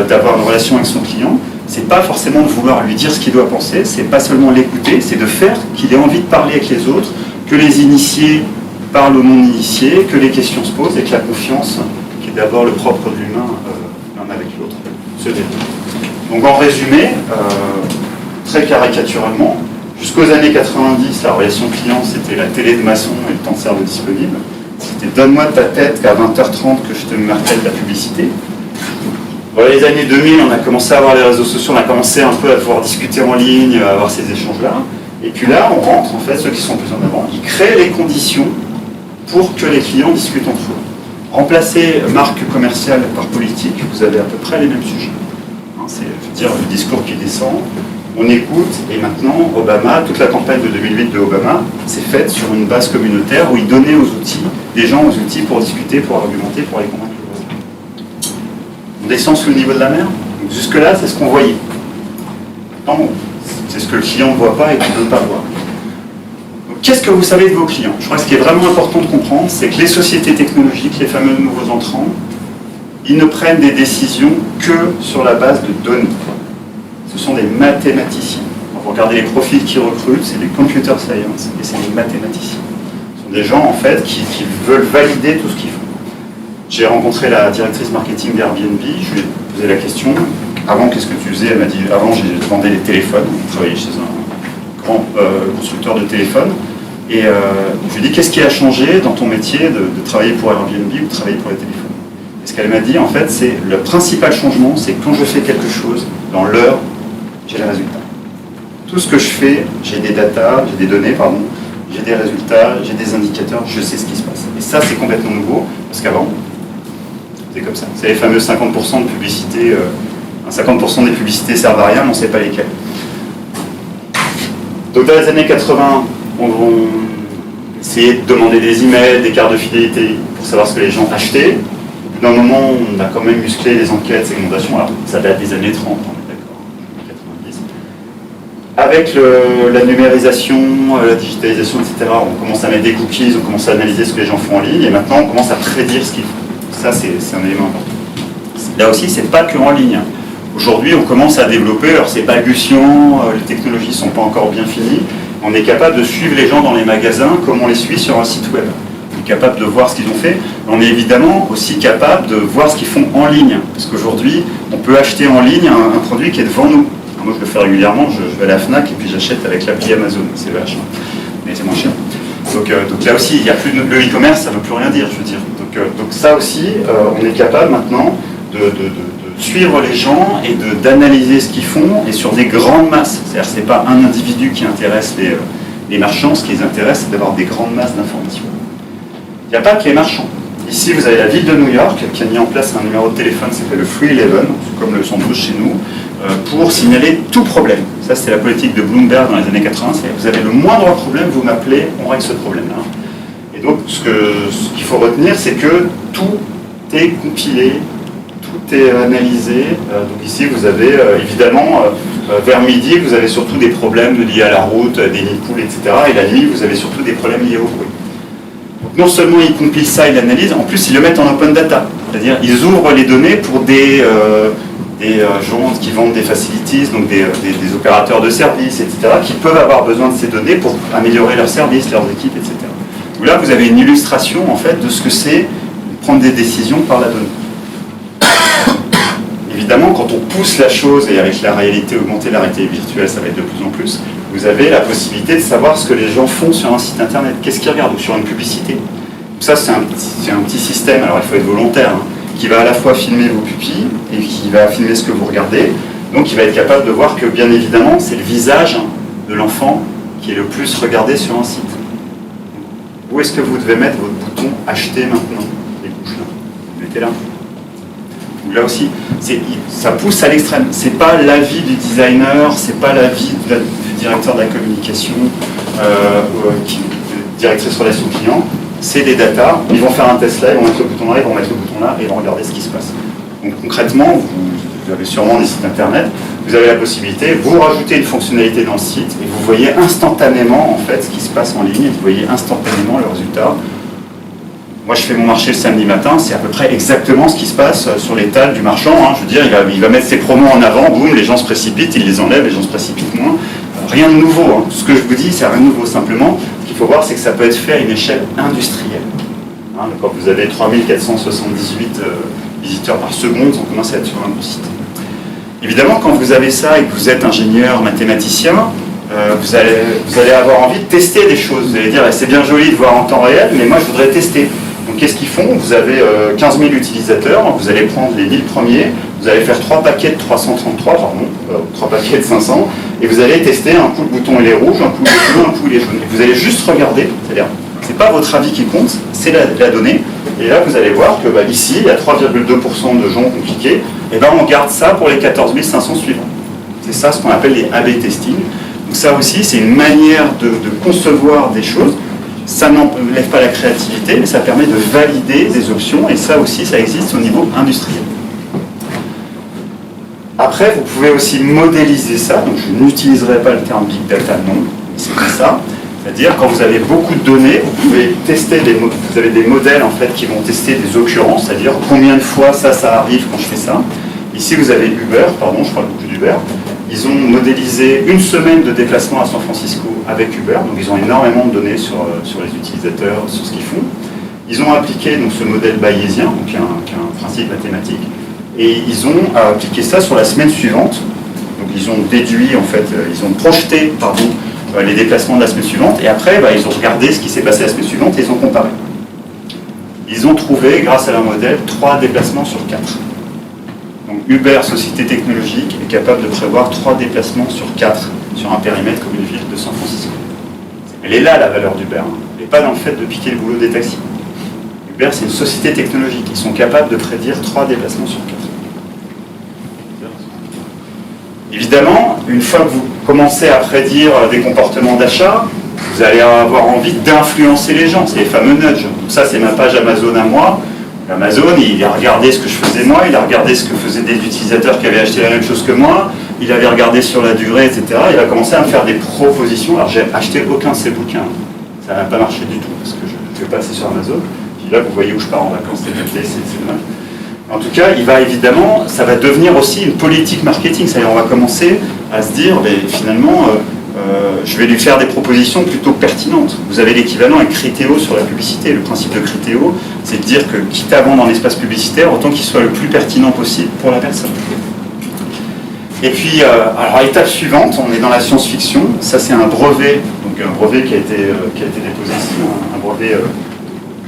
d'avoir une relation avec son client. C'est pas forcément de vouloir lui dire ce qu'il doit penser, c'est pas seulement l'écouter, c'est de faire qu'il ait envie de parler avec les autres, que les initiés parlent aux non-initiés, que les questions se posent et que la confiance, qui est d'abord le propre de l'humain, l'un avec l'autre, se développe. Donc en résumé, très caricaturalement, jusqu'aux années 90, la relation client, c'était la télé de maçon et le temps de cerveau disponible. C'était donne-moi de ta tête qu'à 20h30 que je te martèle la publicité. Dans les années 2000, on a commencé à avoir les réseaux sociaux, on a commencé un peu à pouvoir discuter en ligne, à avoir ces échanges-là. Et puis là, on rentre, en fait, ceux qui sont plus en avant, ils créent les conditions pour que les clients discutent entre eux. Remplacer marque commerciale par politique, vous avez à peu près les mêmes sujets. C'est, je veux dire, le discours qui descend, on écoute, et maintenant, Obama, toute la campagne de 2008 de Obama, s'est faite sur une base communautaire où il donnait des gens aux outils pour discuter, pour argumenter, pour les convaincre. On descend sous le niveau de la mer. Donc jusque-là, c'est ce qu'on voyait. Maintenant, c'est ce que le client ne voit pas et qu'il ne veut pas voir. Donc, qu'est-ce que vous savez de vos clients? Je crois que ce qui est vraiment important de comprendre, c'est que les sociétés technologiques, les fameux nouveaux entrants, ils ne prennent des décisions que sur la base de données. Ce sont des mathématiciens. Quand vous regardez les profils qu'ils recrutent, c'est des computer science et c'est des mathématiciens. Ce sont des gens, en fait, qui veulent valider tout ce qu'ils font. J'ai rencontré la directrice marketing d'Airbnb, je lui ai posé la question. Avant, qu'est-ce que tu faisais? Elle m'a dit, avant, j'ai vendu les téléphones. Je travaillais chez un grand constructeur de téléphones. Et je lui ai dit, qu'est-ce qui a changé dans ton métier de travailler pour Airbnb ou de travailler pour les téléphones? Et ce qu'elle m'a dit, en fait, c'est le principal changement, c'est que quand je fais quelque chose, dans l'heure, j'ai les résultats. Tout ce que je fais, j'ai des datas, j'ai des données, pardon, j'ai des résultats, j'ai des indicateurs, je sais ce qui se passe. Et ça, c'est complètement nouveau, parce qu'avant, c'est comme ça. C'est les fameux 50% de publicité, 50% des publicités servent à rien, mais on ne sait pas lesquelles. Donc dans les années 80, on essayait de demander des emails, des cartes de fidélité pour savoir ce que les gens achetaient. D'un moment, on a quand même musclé les enquêtes, segmentation, alors ça date des années 30, on est d'accord, 90. Avec la numérisation, la digitalisation, etc., on commence à mettre des cookies, on commence à analyser ce que les gens font en ligne, et maintenant on commence à prédire ce qu'ils font. Ça, c'est un élément important. Là aussi, c'est pas que en ligne. Aujourd'hui, on commence à développer, alors c'est balbutiant, les technologies ne sont pas encore bien finies, on est capable de suivre les gens dans les magasins comme on les suit sur un site web. On est capable de voir ce qu'ils ont fait. On est évidemment aussi capable de voir ce qu'ils font en ligne. Parce qu'aujourd'hui, on peut acheter en ligne un produit qui est devant nous. Alors moi, je le fais régulièrement, je vais à la FNAC et puis j'achète avec l'appli Amazon. C'est vache, mais c'est moins cher. Donc là aussi, il n'y a plus le e-commerce, ça ne veut plus rien dire, je veux dire. Donc ça aussi, on est capable maintenant de suivre les gens et d'analyser ce qu'ils font, et sur des grandes masses. C'est-à-dire que ce n'est pas un individu qui intéresse les marchands, ce qui les intéresse, c'est d'avoir des grandes masses d'informations. Il n'y a pas que les marchands. Ici, vous avez la ville de New York qui a mis en place un numéro de téléphone qui s'appelle le 311, comme le 112 chez nous, pour signaler tout problème. Ça, c'était la politique de Bloomberg dans les années 80. Vous avez le moindre problème, vous m'appelez, on règle ce problème-là. Et donc, ce qu'il faut retenir, c'est que tout est compilé, tout est analysé. Donc ici, vous avez évidemment, vers midi, vous avez surtout des problèmes liés à la route, des nids de poules, etc. Et la nuit, vous avez surtout des problèmes liés au bruit. Donc non seulement ils compilent ça, ils l'analysent, en plus ils le mettent en open data. C'est-à-dire ils ouvrent les données pour des gens qui vendent des facilities, donc des opérateurs de services, etc., qui peuvent avoir besoin de ces données pour améliorer leurs services, leurs équipes, etc. Donc là, vous avez une illustration en fait de ce que c'est prendre des décisions par la donnée. Évidemment, quand on pousse la chose, et avec la réalité augmentée, la réalité virtuelle, ça va être de plus en plus, vous avez la possibilité de savoir ce que les gens font sur un site internet. Qu'est-ce qu'ils regardent, ou sur une publicité. Donc ça, c'est un petit système, alors il faut être volontaire, hein, qui va à la fois filmer vos pupilles, et qui va filmer ce que vous regardez. Donc il va être capable de voir que, bien évidemment, c'est le visage de l'enfant qui est le plus regardé sur un site. Où est-ce que vous devez mettre votre bouton « Acheter maintenant » les couches là. Vous mettez là. Là aussi, ça pousse à l'extrême. C'est pas l'avis du designer, c'est pas l'avis du directeur de la communication, directrice relation client. C'est des datas. Ils vont faire un test là, ils vont mettre le bouton là, ils vont mettre le bouton là, et ils vont regarder ce qui se passe. Donc concrètement, vous avez sûrement des sites internet. Vous avez la possibilité, vous rajoutez une fonctionnalité dans le site, et vous voyez instantanément en fait ce qui se passe en ligne, et vous voyez instantanément le résultat. Moi, je fais mon marché le samedi matin, c'est à peu près exactement ce qui se passe sur l'étal du marchand. Hein. Je veux dire, il va mettre ses promos en avant, boum, les gens se précipitent, il les enlève, les gens se précipitent moins. Rien de nouveau. Hein. Ce que je vous dis, c'est rien de nouveau. Simplement, ce qu'il faut voir, c'est que ça peut être fait à une échelle industrielle. Hein, quand vous avez 3478 visiteurs par seconde, on commence à être sur un gros site. Évidemment, quand vous avez ça et que vous êtes ingénieur, mathématicien, vous allez avoir envie de tester des choses. Vous allez dire, c'est bien joli de voir en temps réel, mais moi, je voudrais tester. Donc qu'est-ce qu'ils font? Vous avez 15 000 utilisateurs, vous allez prendre les 1000 premiers, vous allez faire 3 paquets de 333, pardon, 3 paquets de 500, et vous allez tester un coup le bouton il est rouge, un coup il est bleu, un coup il est jaune. Et vous allez juste regarder, c'est-à-dire, c'est pas votre avis qui compte, c'est la donnée, et là vous allez voir que ici, il y a 3,2% de gens qui ont cliqué, et on garde ça pour les 14 500 suivants. C'est ça ce qu'on appelle les A/B testing. Donc ça aussi, c'est une manière de concevoir des choses. Ça n'enlève pas la créativité, mais ça permet de valider des options, et ça aussi, ça existe au niveau industriel. Après, vous pouvez aussi modéliser ça, donc je n'utiliserai pas le terme Big Data, non, c'est comme ça. C'est-à-dire, quand vous avez beaucoup de données, vous pouvez tester, vous avez des modèles en fait qui vont tester des occurrences, c'est-à-dire combien de fois ça arrive quand je fais ça. Ici, vous avez Uber, pardon, je parle beaucoup d'Uber. Ils ont modélisé une semaine de déplacement à San Francisco avec Uber, donc ils ont énormément de données sur les utilisateurs, sur ce qu'ils font. Ils ont appliqué donc, ce modèle bayésien, donc, qui est un principe mathématique, et ils ont appliqué ça sur la semaine suivante. Donc ils ont déduit, en fait, ils ont projeté, pardon, les déplacements de la semaine suivante, et après, ils ont regardé ce qui s'est passé la semaine suivante, et ils ont comparé. Ils ont trouvé, grâce à leur modèle, 3 déplacements sur 4. Donc Uber, société technologique, est capable de prévoir 3 déplacements sur 4 sur un périmètre comme une ville de San Francisco. Elle est là, la valeur d'Uber. Elle n'est pas dans le fait de piquer le boulot des taxis. Uber, c'est une société technologique. Ils sont capables de prédire 3 déplacements sur 4. Évidemment, une fois que vous commencez à prédire des comportements d'achat, vous allez avoir envie d'influencer les gens. C'est les fameux nudges. Donc ça, c'est ma page Amazon à moi. Amazon, il a regardé ce que je faisais moi, il a regardé ce que faisaient des utilisateurs qui avaient acheté la même chose que moi, il avait regardé sur la durée, etc. Il a commencé à me faire des propositions. Alors, j'ai acheté aucun de ces bouquins. Ça n'a pas marché du tout, parce que je vais passer sur Amazon. Puis là, vous voyez où je pars en vacances cet été, c'est dommage. En tout cas, il va évidemment, ça va devenir aussi une politique marketing. C'est-à-dire, on va commencer à se dire, mais finalement, je vais lui faire des propositions plutôt pertinentes. Vous avez l'équivalent avec Criteo sur la publicité. Le principe de Criteo, c'est de dire que, quitte à vendre dans l'espace publicitaire, autant qu'il soit le plus pertinent possible pour la personne. Et puis, alors, étape suivante, on est dans la science-fiction. Ça, c'est un brevet, donc un brevet qui a été déposé ici, un brevet,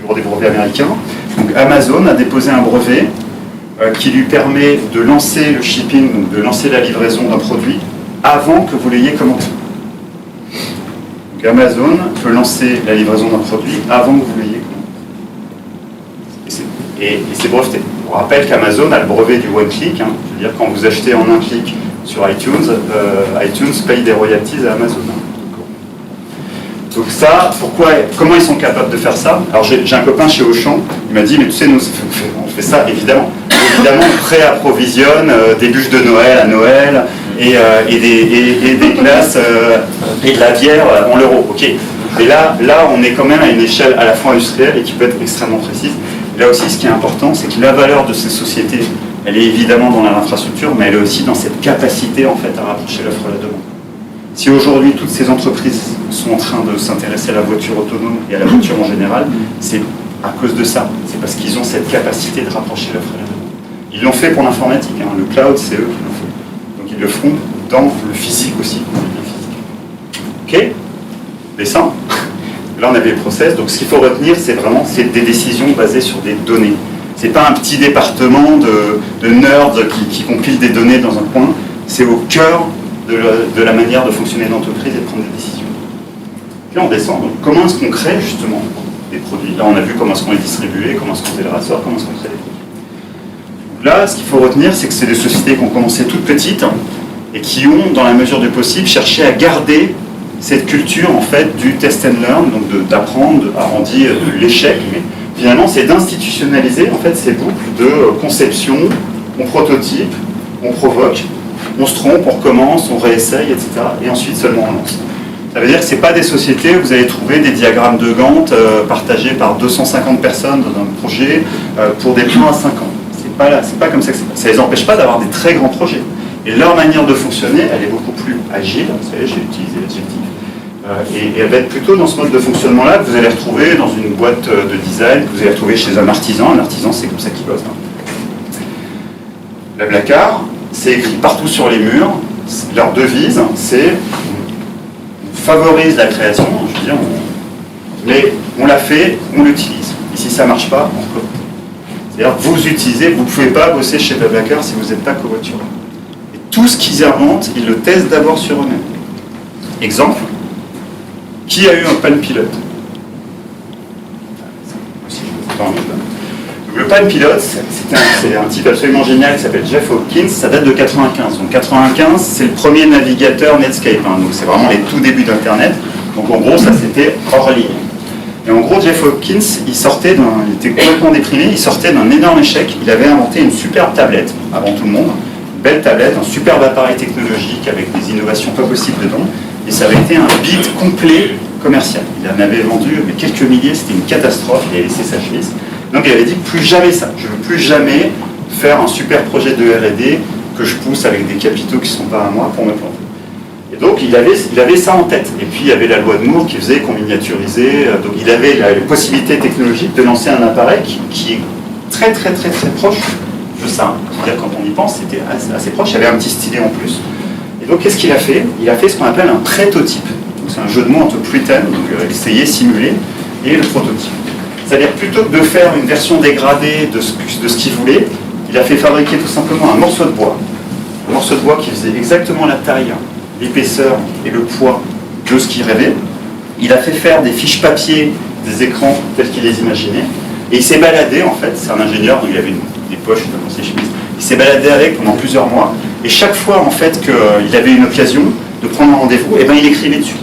bureau des brevets américains. Donc, Amazon a déposé un brevet qui lui permet de lancer le shipping, donc de lancer la livraison d'un produit avant que vous l'ayez commandé. Donc Amazon peut lancer la livraison d'un produit avant que vous l'ayez commandé. Et c'est breveté. On rappelle qu'Amazon a le brevet du one-click. Hein. Je veux dire, quand vous achetez en un clic sur iTunes, iTunes paye des royalties à Amazon. Donc ça, comment ils sont capables de faire ça? Alors j'ai un copain chez Auchan, il m'a dit, mais tu sais, nous, on fait ça, évidemment. Évidemment, on pré-approvisionne des bûches de Noël à Noël et des glaces et de la bière en l'euro. Ok. Et là, on est quand même à une échelle à la fois industrielle et qui peut être extrêmement précise. Et là aussi, ce qui est important, c'est que la valeur de ces sociétés, elle est évidemment dans l'infrastructure, mais elle est aussi dans cette capacité en fait à rapprocher l'offre et la demande. Si aujourd'hui toutes ces entreprises sont en train de s'intéresser à la voiture autonome et à la voiture en général, c'est à cause de ça. C'est parce qu'ils ont cette capacité de rapprocher l'offre et la demande. Ils l'ont fait pour l'informatique, hein. Le cloud, c'est eux qui l'ont fait. Donc ils le feront dans le physique aussi. Ok? Dessin. Là on avait le process, donc ce qu'il faut retenir, c'est vraiment des décisions basées sur des données. C'est pas un petit département de nerds qui compile des données dans un coin, c'est au cœur de la manière de fonctionner l'entreprise et de prendre des décisions. Puis là on descend, donc comment est-ce qu'on crée justement des produits? Là on a vu comment est-ce qu'on les distribuait, comment est-ce qu'on fait le rassort, comment est-ce qu'on crée des produits. Donc là ce qu'il faut retenir, c'est que c'est des sociétés qui ont commencé toutes petites et qui ont, dans la mesure du possible, cherché à garder cette culture en fait du test and learn, donc d'apprendre, on dit l'échec, mais finalement c'est d'institutionnaliser en fait ces boucles de conception, on prototype, on provoque, on se trompe, on recommence, on réessaye, etc. Et ensuite seulement on lance. Ça veut dire que ce n'est pas des sociétés où vous allez trouver des diagrammes de Gantt partagés par 250 personnes dans un projet pour des plans à 5 ans. C'est pas comme ça que c'est. Ça ne les empêche pas d'avoir des très grands projets. Et leur manière de fonctionner, elle est beaucoup plus agile. Vous savez, j'ai utilisé l'adjectif. Et elle va être plutôt dans ce mode de fonctionnement-là que vous allez retrouver dans une boîte de design, que vous allez retrouver chez un artisan. Un artisan, c'est comme ça qu'il bosse. La Blacard, c'est écrit partout sur les murs. Leur devise, c'est on favorise la création, je veux dire, mais on la fait, on l'utilise. Et si ça ne marche pas, on code. C'est-à-dire vous utilisez, vous ne pouvez pas bosser chez Blacard si vous n'êtes pas covoitureur. Et tout ce qu'ils inventent, ils le testent d'abord sur eux-mêmes. Exemple, qui a eu un Palm Pilot? Le Palm Pilot, c'est un type absolument génial qui s'appelle Jeff Hawkins, ça date de 95. Donc 95, c'est le premier navigateur Netscape, hein, donc c'est vraiment les tout débuts d'Internet. Donc en gros, ça c'était hors ligne. Et en gros, Jeff Hawkins, il était complètement déprimé, il sortait d'un énorme échec. Il avait inventé une superbe tablette, avant tout le monde, une belle tablette, un superbe appareil technologique avec des innovations pas possibles dedans. Et ça avait été un bid complet commercial. Il en avait vendu mais quelques milliers, c'était une catastrophe, il a laissé sa chemise. Donc il avait dit plus jamais ça, je ne veux plus jamais faire un super projet de R&D que je pousse avec des capitaux qui ne sont pas à moi pour me planter. Et donc il avait ça en tête. Et puis il y avait la loi de Moore qui faisait qu'on miniaturisait, donc il avait la possibilité technologique de lancer un appareil qui est très très très très proche de ça. C'est-à-dire quand on y pense, c'était assez proche, il y avait un petit stylet en plus. Et donc qu'est-ce qu'il a fait? Il a fait ce qu'on appelle un prototype. C'est un jeu de mots entre pretend, donc essayer, simuler, et le prototype. C'est-à-dire plutôt que de faire une version dégradée de ce qu'il voulait, il a fait fabriquer tout simplement un morceau de bois. Un morceau de bois qui faisait exactement la taille, l'épaisseur et le poids de ce qu'il rêvait. Il a fait faire des fiches papier, des écrans tels qu'il les imaginait. Et il s'est baladé en fait, c'est un ingénieur, donc il avait des poches dans ses chemises. Il s'est baladé avec pendant plusieurs mois. Et chaque fois en fait qu'il avait une occasion de prendre un rendez-vous, et ben il écrivait dessus.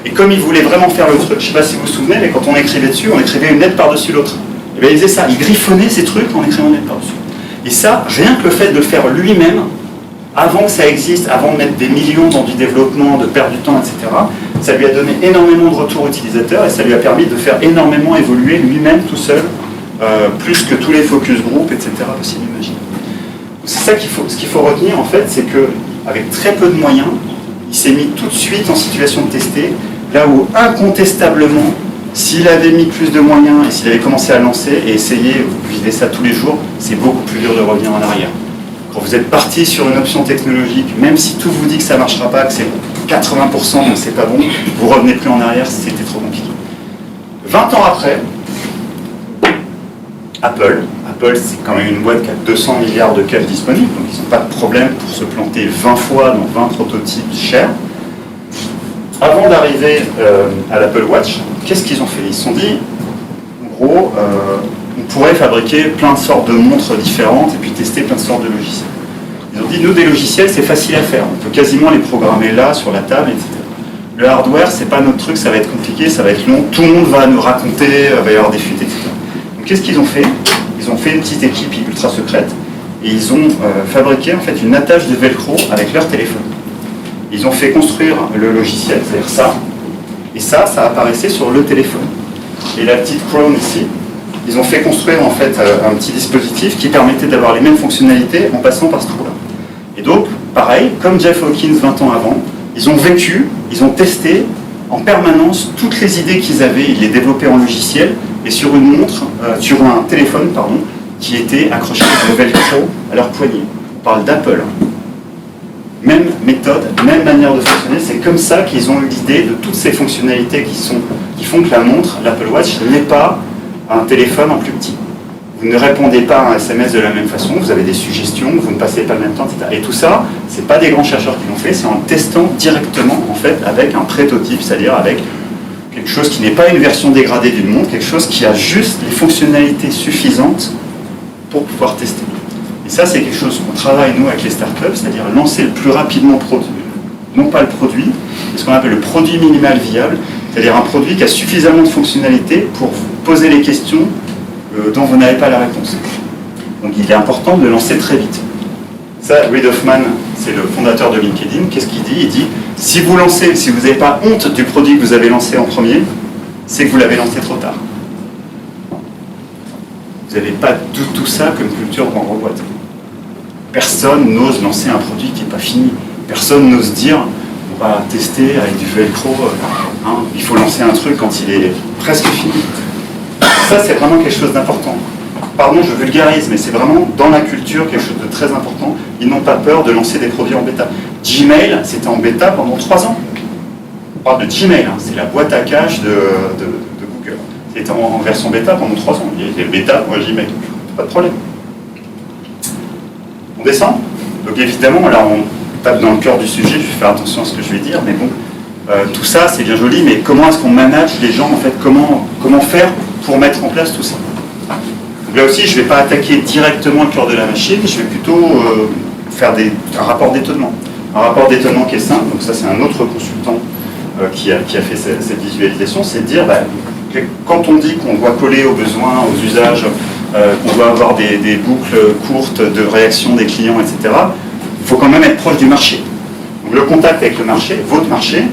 Et comme il voulait vraiment faire le truc, je ne sais pas si vous vous souvenez, mais quand on écrivait dessus, on écrivait une lettre par-dessus l'autre. Et bien il faisait ça, il griffonnait ces trucs en écrivant une lettre par-dessus. Et ça, rien que le fait de le faire lui-même, avant que ça existe, avant de mettre des millions dans du développement, de perdre du temps, etc., ça lui a donné énormément de retours utilisateurs et ça lui a permis de faire énormément évoluer lui-même tout seul, plus que tous les focus group, etc., possible d'imaginer. C'est ça ce qu'il faut retenir en fait, c'est qu'avec très peu de moyens, il s'est mis tout de suite en situation de tester, là où incontestablement, s'il avait mis plus de moyens et s'il avait commencé à lancer et essayer, vous vivez ça tous les jours, c'est beaucoup plus dur de revenir en arrière. Quand vous êtes parti sur une option technologique, même si tout vous dit que ça ne marchera pas, que c'est 80%, donc c'est pas bon, vous ne revenez plus en arrière, c'était trop compliqué. 20 ans après, Apple. Apple, c'est quand même une boîte qui a 200 milliards de cash disponibles, donc ils n'ont pas de problème pour se planter 20 fois dans 20 prototypes chers. Avant d'arriver à l'Apple Watch, qu'est-ce qu'ils ont fait? Ils se sont dit, en gros, on pourrait fabriquer plein de sortes de montres différentes et puis tester plein de sortes de logiciels. Ils ont dit, nous, des logiciels, c'est facile à faire. On peut quasiment les programmer là, sur la table, etc. Le hardware, c'est pas notre truc, ça va être compliqué, ça va être long. Tout le monde va nous raconter, va y avoir des fuites, etc. Donc, qu'est-ce qu'ils ont fait? Ils ont fait une petite équipe ultra secrète et ils ont fabriqué en fait une attache de velcro avec leur téléphone. Ils ont fait construire le logiciel, c'est-à-dire ça, et ça apparaissait sur le téléphone. Et la petite crown ici, ils ont fait construire en fait un petit dispositif qui permettait d'avoir les mêmes fonctionnalités en passant par ce trou-là. Et donc, pareil, comme Jeff Hawkins 20 ans avant, ils ont vécu, ils ont testé en permanence toutes les idées qu'ils avaient, ils les développaient en logiciel et sur une montre, sur un téléphone, pardon, qui était accroché de velcro à leur poignet. On parle d'Apple. Même méthode, même manière de fonctionner, c'est comme ça qu'ils ont eu l'idée de toutes ces fonctionnalités qui font que la montre, l'Apple Watch, n'est pas un téléphone en plus petit. Vous ne répondez pas à un SMS de la même façon, vous avez des suggestions, vous ne passez pas le même temps, etc. Et tout ça, c'est pas des grands chercheurs qui l'ont fait, c'est en testant directement, en fait, avec un prototype, c'est-à-dire avec quelque chose qui n'est pas une version dégradée d'une montre, quelque chose qui a juste les fonctionnalités suffisantes pour pouvoir tester. Et ça, c'est quelque chose qu'on travaille, nous, avec les startups, c'est-à-dire lancer le plus rapidement, non pas le produit, mais ce qu'on appelle le produit minimal viable, c'est-à-dire un produit qui a suffisamment de fonctionnalités pour vous poser les questions dont vous n'avez pas la réponse. Donc il est important de le lancer très vite. Ça, Reid Hoffman, c'est le fondateur de LinkedIn, qu'est-ce qu'il dit? Il dit, si vous lancez, si vous n'avez pas honte du produit que vous avez lancé en premier, c'est que vous l'avez lancé trop tard. Vous n'avez pas du tout ça comme culture dans vos boîtes. Personne n'ose lancer un produit qui n'est pas fini. Personne n'ose dire, on va tester avec du velcro, il faut lancer un truc quand il est presque fini. Ça, c'est vraiment quelque chose d'important. Pardon, je vulgarise, mais c'est vraiment dans la culture quelque chose de très important. Ils n'ont pas peur de lancer des produits en bêta. Gmail, c'était en bêta pendant 3 ans. On parle de Gmail, c'est la boîte à cache de Google. C'était en version bêta pendant 3 ans. Il y avait le bêta, moi Gmail. Pas de problème. On descend. Donc évidemment, là, on tape dans le cœur du sujet. Je vais faire attention à ce que je vais dire, mais bon, tout ça, c'est bien joli, mais comment est-ce qu'on manage les gens, en fait, comment faire pour mettre en place tout ça? Donc là aussi, je ne vais pas attaquer directement le cœur de la machine, je vais plutôt faire un rapport d'étonnement. Un rapport d'étonnement qui est simple, donc ça c'est un autre consultant qui a fait cette visualisation, c'est de dire, que quand on dit qu'on doit coller aux besoins, aux usages, qu'on doit avoir des boucles courtes de réaction des clients, etc., il faut quand même être proche du marché. Donc le contact avec le marché, votre marché,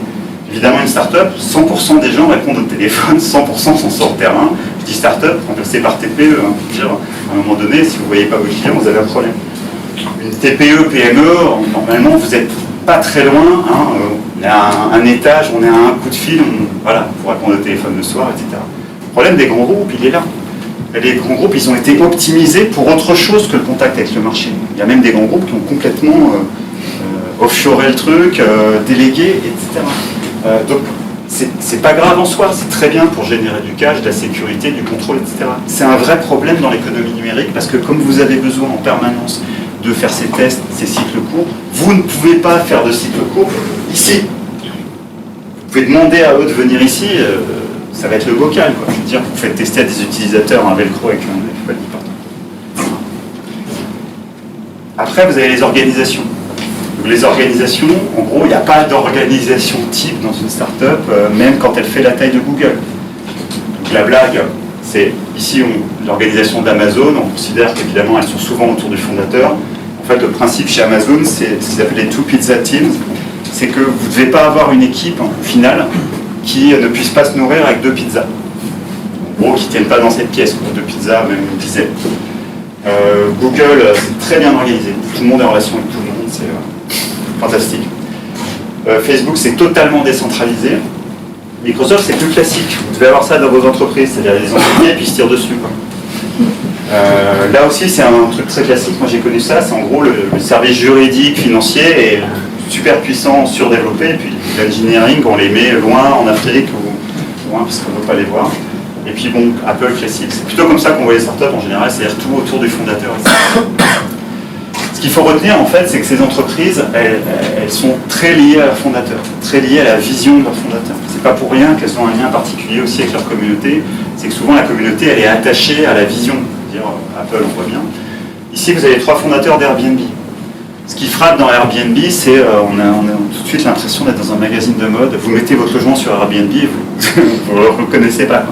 évidemment, une start-up, 100% des gens répondent au téléphone, 100% sont sur le terrain. Je dis start-up, remplacé par TPE. Dire, à un moment donné, si vous ne voyez pas vos clients, vous avez un problème. Une TPE, PME, normalement, vous n'êtes pas très loin. On est à un étage, on est à un coup de fil, pour répondre au téléphone le soir, etc. Le problème des grands groupes, il est là. Les grands groupes, ils ont été optimisés pour autre chose que le contact avec le marché. Il y a même des grands groupes qui ont complètement offshoré le truc, délégué, etc. Donc, c'est pas grave en soi, c'est très bien pour générer du cash, de la sécurité, du contrôle, etc. C'est un vrai problème dans l'économie numérique parce que comme vous avez besoin en permanence de faire ces tests, ces cycles courts, vous ne pouvez pas faire de cycles courts ici. Vous pouvez demander à eux de venir ici, ça va être le vocal, quoi. Je veux dire, vous faites tester à des utilisateurs un velcro avec un palier partout. Après, vous avez les organisations. Les organisations, en gros, il n'y a pas d'organisation type dans une start-up, même quand elle fait la taille de Google. Donc la blague, c'est ici l'organisation d'Amazon, on considère qu'évidemment elles sont souvent autour du fondateur. En fait, le principe chez Amazon, c'est ce qu'ils appellent les two pizza teams, c'est que vous ne devez pas avoir une équipe, au final, qui ne puisse pas se nourrir avec 2 pizzas. En gros, qui ne tiennent pas dans cette pièce, 2 pizzas, même une dizaine. Google, c'est très bien organisé, tout le monde est en relation avec tout le monde, c'est fantastique. Facebook, c'est totalement décentralisé. Microsoft, c'est plus classique. Vous devez avoir ça dans vos entreprises, c'est-à-dire les employés et puis ils se tirent dessus, quoi. Là aussi, c'est un truc très classique. Moi, j'ai connu ça. C'est en gros le service juridique, financier est super puissant, surdéveloppé. Et puis l'engineering, on les met loin en Afrique ou loin parce qu'on ne veut pas les voir. Et puis bon, Apple classique, c'est plutôt comme ça qu'on voit les startups en général, c'est-à-dire tout autour du fondateur. Ce qu'il faut retenir en fait, c'est que ces entreprises, elles sont très liées à leur fondateur, très liées à la vision de leur fondateur. C'est pas pour rien qu'elles ont un lien particulier aussi avec leur communauté, c'est que souvent la communauté, elle est attachée à la vision. Dire Apple, on voit bien. Ici, vous avez les 3 fondateurs d'Airbnb. Ce qui frappe dans Airbnb, c'est on a tout de suite l'impression d'être dans un magazine de mode. Vous mettez votre logement sur Airbnb et vous ne le reconnaissez pas.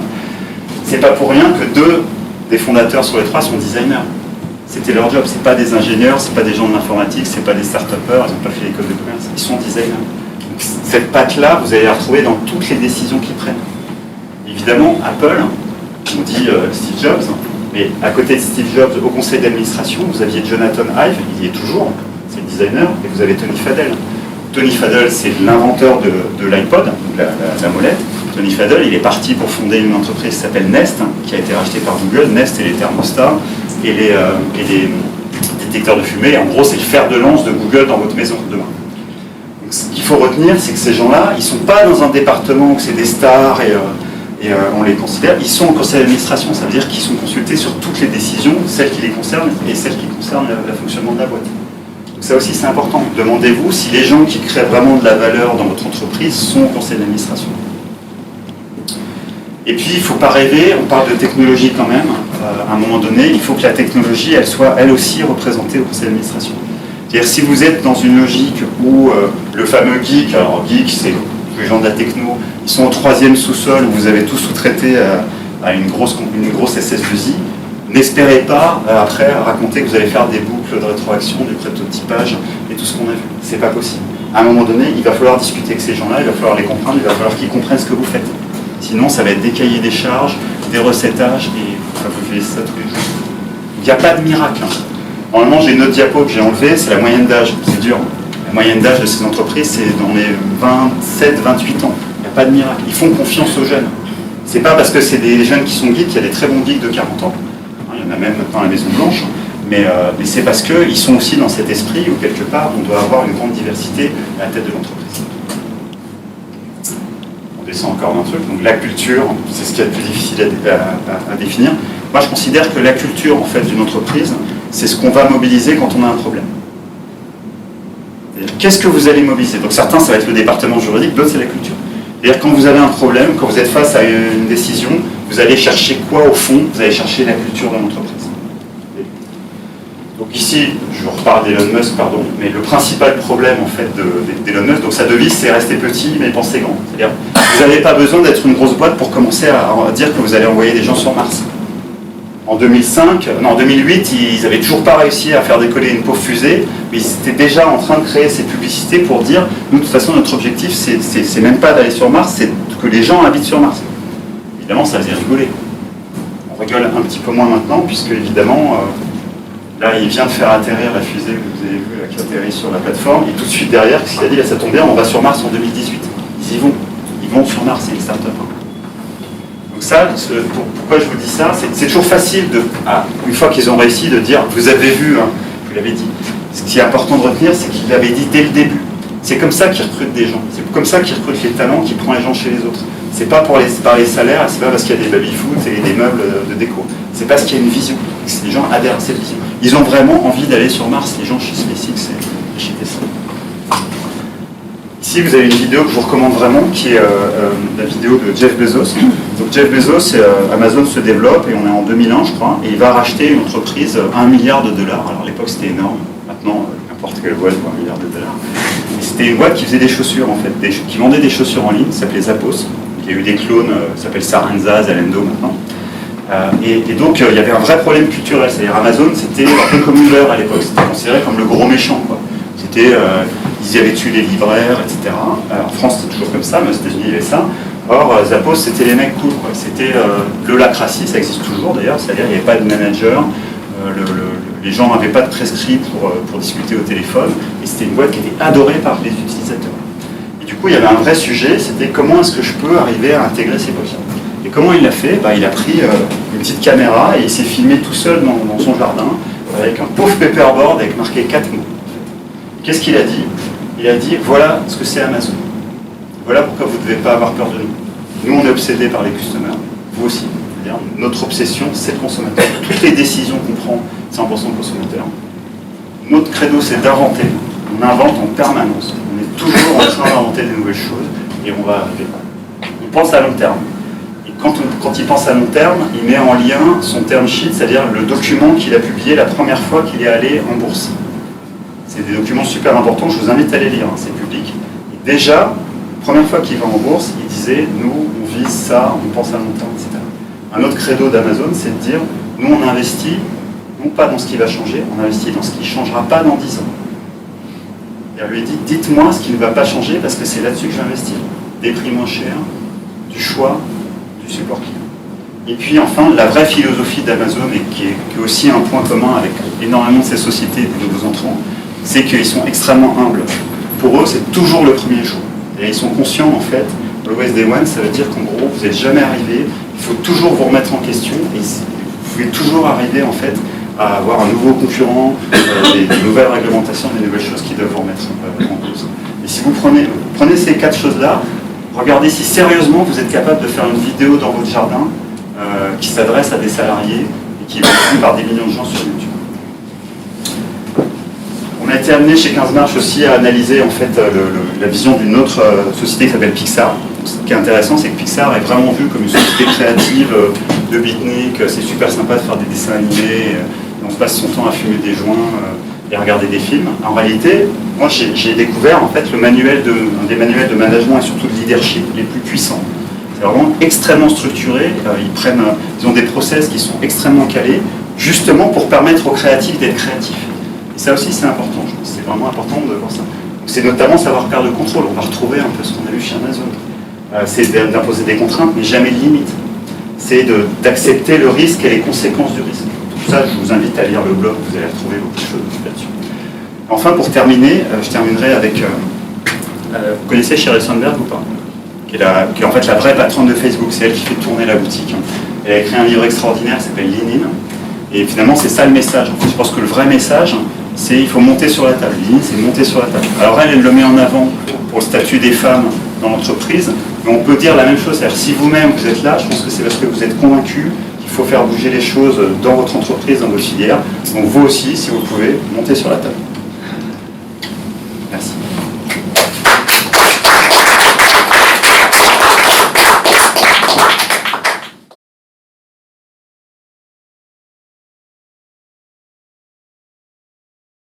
C'est pas pour rien que 2 des fondateurs sur les 3 sont designers. C'était leur job. C'est pas des ingénieurs, c'est pas des gens de l'informatique, c'est pas des start-upers, ils n'ont pas fait l'école de commerce. Ils sont designers. Donc, cette patte-là, vous allez la retrouver dans toutes les décisions qu'ils prennent. Évidemment, Apple, on dit Steve Jobs, mais à côté de Steve Jobs, au conseil d'administration, vous aviez Jonathan Ive, il y est toujours, c'est le designer, et vous avez Tony Fadell. Tony Fadell, c'est l'inventeur de l'iPod, la molette. Tony Fadell, il est parti pour fonder une entreprise qui s'appelle Nest, qui a été rachetée par Google. Nest et les thermostats et les détecteurs de fumée. En gros, c'est le fer de lance de Google dans votre maison demain. Donc, ce qu'il faut retenir, c'est que ces gens-là, ils ne sont pas dans un département où c'est des stars et on les considère. Ils sont au conseil d'administration. Ça veut dire qu'ils sont consultés sur toutes les décisions, celles qui les concernent et celles qui concernent le fonctionnement de la boîte. Donc ça aussi, c'est important. Demandez-vous si les gens qui créent vraiment de la valeur dans votre entreprise sont au conseil d'administration. Et puis, il ne faut pas rêver, on parle de technologie quand même. À un moment donné, il faut que la technologie, elle soit elle aussi représentée au conseil d'administration. C'est-à-dire, si vous êtes dans une logique où le fameux geek, alors geek, c'est les gens de la techno, ils sont au 3e sous-sol où vous avez tout sous-traité à une grosse SS2I, n'espérez pas après raconter que vous allez faire des boucles de rétroaction, du prototypage et tout ce qu'on a vu. C'est pas possible. À un moment donné, il va falloir discuter avec ces gens-là, il va falloir les comprendre, il va falloir qu'ils comprennent ce que vous faites. Sinon, ça va être des cahiers des charges, des recettages, et vous faites ça tous les jours. Il n'y a pas de miracle. Normalement, j'ai une autre diapo que j'ai enlevée, c'est la moyenne d'âge. C'est dur. La moyenne d'âge de ces entreprises, c'est dans les 27-28 ans. Il n'y a pas de miracle. Ils font confiance aux jeunes. C'est pas parce que c'est des jeunes qui sont geeks, il y a des très bons geeks de 40 ans. Il y en a même maintenant à la Maison Blanche. Mais c'est parce qu'ils sont aussi dans cet esprit où, quelque part, on doit avoir une grande diversité à la tête de l'entreprise. Descend encore d'un truc, donc la culture, c'est ce qui est le plus difficile à définir. Moi, je considère que la culture, en fait, d'une entreprise, c'est ce qu'on va mobiliser quand on a un problème. Qu'est-ce que vous allez mobiliser? Donc certains, ça va être le département juridique, d'autres, c'est la culture. C'est-à-dire, quand vous avez un problème, quand vous êtes face à une décision, vous allez chercher quoi au fond? Vous allez chercher la culture de l'entreprise. Donc ici, je reparle d'Elon Musk, pardon, mais le principal problème en fait d'Elon Musk, donc sa devise, c'est rester petit mais penser grand. C'est-à-dire, vous n'avez pas besoin d'être une grosse boîte pour commencer à dire que vous allez envoyer des gens sur Mars. En 2008, ils n'avaient toujours pas réussi à faire décoller une pauvre fusée, mais ils étaient déjà en train de créer ces publicités pour dire, nous de toute façon notre objectif, c'est même pas d'aller sur Mars, c'est que les gens habitent sur Mars. Évidemment, ça faisait rigoler. On rigole un petit peu moins maintenant, puisque évidemment, là, il vient de faire atterrir la fusée que vous avez vue, qui atterrit sur la plateforme, et tout de suite derrière, qu'est-ce qu'il a dit? Là, ça tombe bien, on va sur Mars en 2018. Ils vont sur Mars, c'est une start-up. Donc ça, pourquoi je vous dis ça? C'est toujours facile, une fois qu'ils ont réussi, de dire, vous avez vu, hein, vous l'avez dit. Ce qui est important de retenir, c'est qu'il l'avait dit dès le début. C'est comme ça qu'ils recrutent des gens. C'est comme ça qu'ils recrutent les talents, qu'ils prennent les gens chez les autres. C'est pas par les salaires, c'est pas parce qu'il y a des baby-foot et des meubles de déco. C'est parce qu'il y a une vision. Les gens adhèrent à cette vision. Ils ont vraiment envie d'aller sur Mars, les gens chez SpaceX et chez Tesla. Ici, vous avez une vidéo que je vous recommande vraiment, qui est la vidéo de Jeff Bezos. Donc Jeff Bezos, Amazon se développe, et on est en 2001, je crois, et il va racheter une entreprise, $1 milliard. Alors à l'époque, c'était énorme. Maintenant, n'importe quelle boîte pour $1 milliard. C'était une boîte qui faisait des chaussures, en fait, qui vendait des chaussures en ligne, ça s'appelait Zappos. Il y a eu des clones, ça s'appelle Saranza, Zalando maintenant. Et donc, il y avait un vrai problème culturel. C'est-à-dire, Amazon, c'était un peu comme Uber à l'époque. C'était considéré comme le gros méchant, quoi. C'était, ils y avaient tué les libraires, etc. En France, c'était toujours comme ça, mais aux États-Unis, il y avait ça. Or, Zappos, c'était les mecs cool, quoi. C'était l'holacratie, ça existe toujours d'ailleurs, c'est-à-dire qu'il n'y avait pas de manager, les gens n'avaient pas de prescrit pour discuter au téléphone, et c'était une boîte qui était adorée par les utilisateurs. Et du coup, il y avait un vrai sujet, c'était comment est-ce que je peux arriver à intégrer ces boîtes. Et comment il l'a fait? Il a pris une petite caméra et il s'est filmé tout seul dans son jardin, avec un pauvre paperboard avec marqué 4 mots. Qu'est-ce qu'il a dit? Il a dit, voilà ce que c'est Amazon. Voilà pourquoi vous ne devez pas avoir peur de nous. Nous, on est obsédés par les customers. Vous aussi. C'est-à-dire, notre obsession, c'est le consommateur. Toutes les décisions qu'on prend, c'est 100% le consommateur. Notre credo, c'est d'inventer. On invente en permanence. On est toujours en train d'inventer des nouvelles choses et on va arriver. On pense à long terme. Et quand il pense à long terme, il met en lien son term sheet, c'est-à-dire le document qu'il a publié la première fois qu'il est allé en bourse. C'est des documents super importants, je vous invite à les lire, hein, c'est public. Et déjà, première fois qu'il va en bourse, il disait, nous, on vise ça, on pense à long terme, etc. Un autre credo d'Amazon, c'est de dire, nous, on investit, non pas dans ce qui va changer, on investit dans ce qui ne changera pas dans 10 ans. Et elle lui dit, dites-moi ce qui ne va pas changer, parce que c'est là-dessus que je vais investir. Des prix moins chers, du choix, du support client. Et puis enfin, la vraie philosophie d'Amazon, et qui est aussi un point commun avec énormément de ces sociétés et des nouveaux entrants, c'est qu'ils sont extrêmement humbles. Pour eux, c'est toujours le premier jour. Et ils sont conscients, en fait, Always Day One, ça veut dire qu'en gros, vous n'êtes jamais arrivé, il faut toujours vous remettre en question, et vous pouvez toujours arriver, en fait, à avoir un nouveau concurrent, des nouvelles réglementations, des nouvelles choses qui doivent vous remettre en cause. Et si vous prenez ces 4 choses-là, regardez si sérieusement vous êtes capable de faire une vidéo dans votre jardin qui s'adresse à des salariés et qui est vue par des millions de gens sur YouTube. On a été amené chez 15 Marches aussi à analyser en fait la vision d'une autre société qui s'appelle Pixar. Ce qui est intéressant, c'est que Pixar est vraiment vu comme une société créative de beatnik. C'est super sympa de faire des dessins animés. On passe son temps à fumer des joints et à regarder des films. En réalité, moi j'ai découvert en fait un des manuels de management et surtout de leadership les plus puissants. C'est vraiment extrêmement structuré. Ils ont des process qui sont extrêmement calés, justement pour permettre aux créatifs d'être créatifs. Et ça aussi, c'est important. Je pense que c'est vraiment important de voir ça. C'est notamment savoir perdre le contrôle. On va retrouver un peu ce qu'on a vu chez Amazon. C'est d'imposer des contraintes, mais jamais de limites. C'est d'accepter le risque et les conséquences du risque. Tout ça, je vous invite à lire le blog. Vous allez retrouver beaucoup de choses là-dessus. Enfin, pour terminer, je terminerai avec... vous connaissez Sheryl Sandberg ou pas ? Qui est en fait la vraie patronne de Facebook. C'est elle qui fait tourner la boutique. Elle a écrit un livre extraordinaire qui s'appelle Lean In. Et finalement, c'est ça le message. En fait, je pense que le vrai message, c'est il faut monter sur la table. Lean, c'est monter sur la table. Alors elle le met en avant pour le statut des femmes dans l'entreprise. Mais on peut dire la même chose. C'est-à-dire si vous-même vous êtes là, je pense que c'est parce que vous êtes convaincu qu'il faut faire bouger les choses dans votre entreprise, dans votre filière. Donc vous aussi, si vous pouvez, montez sur la table.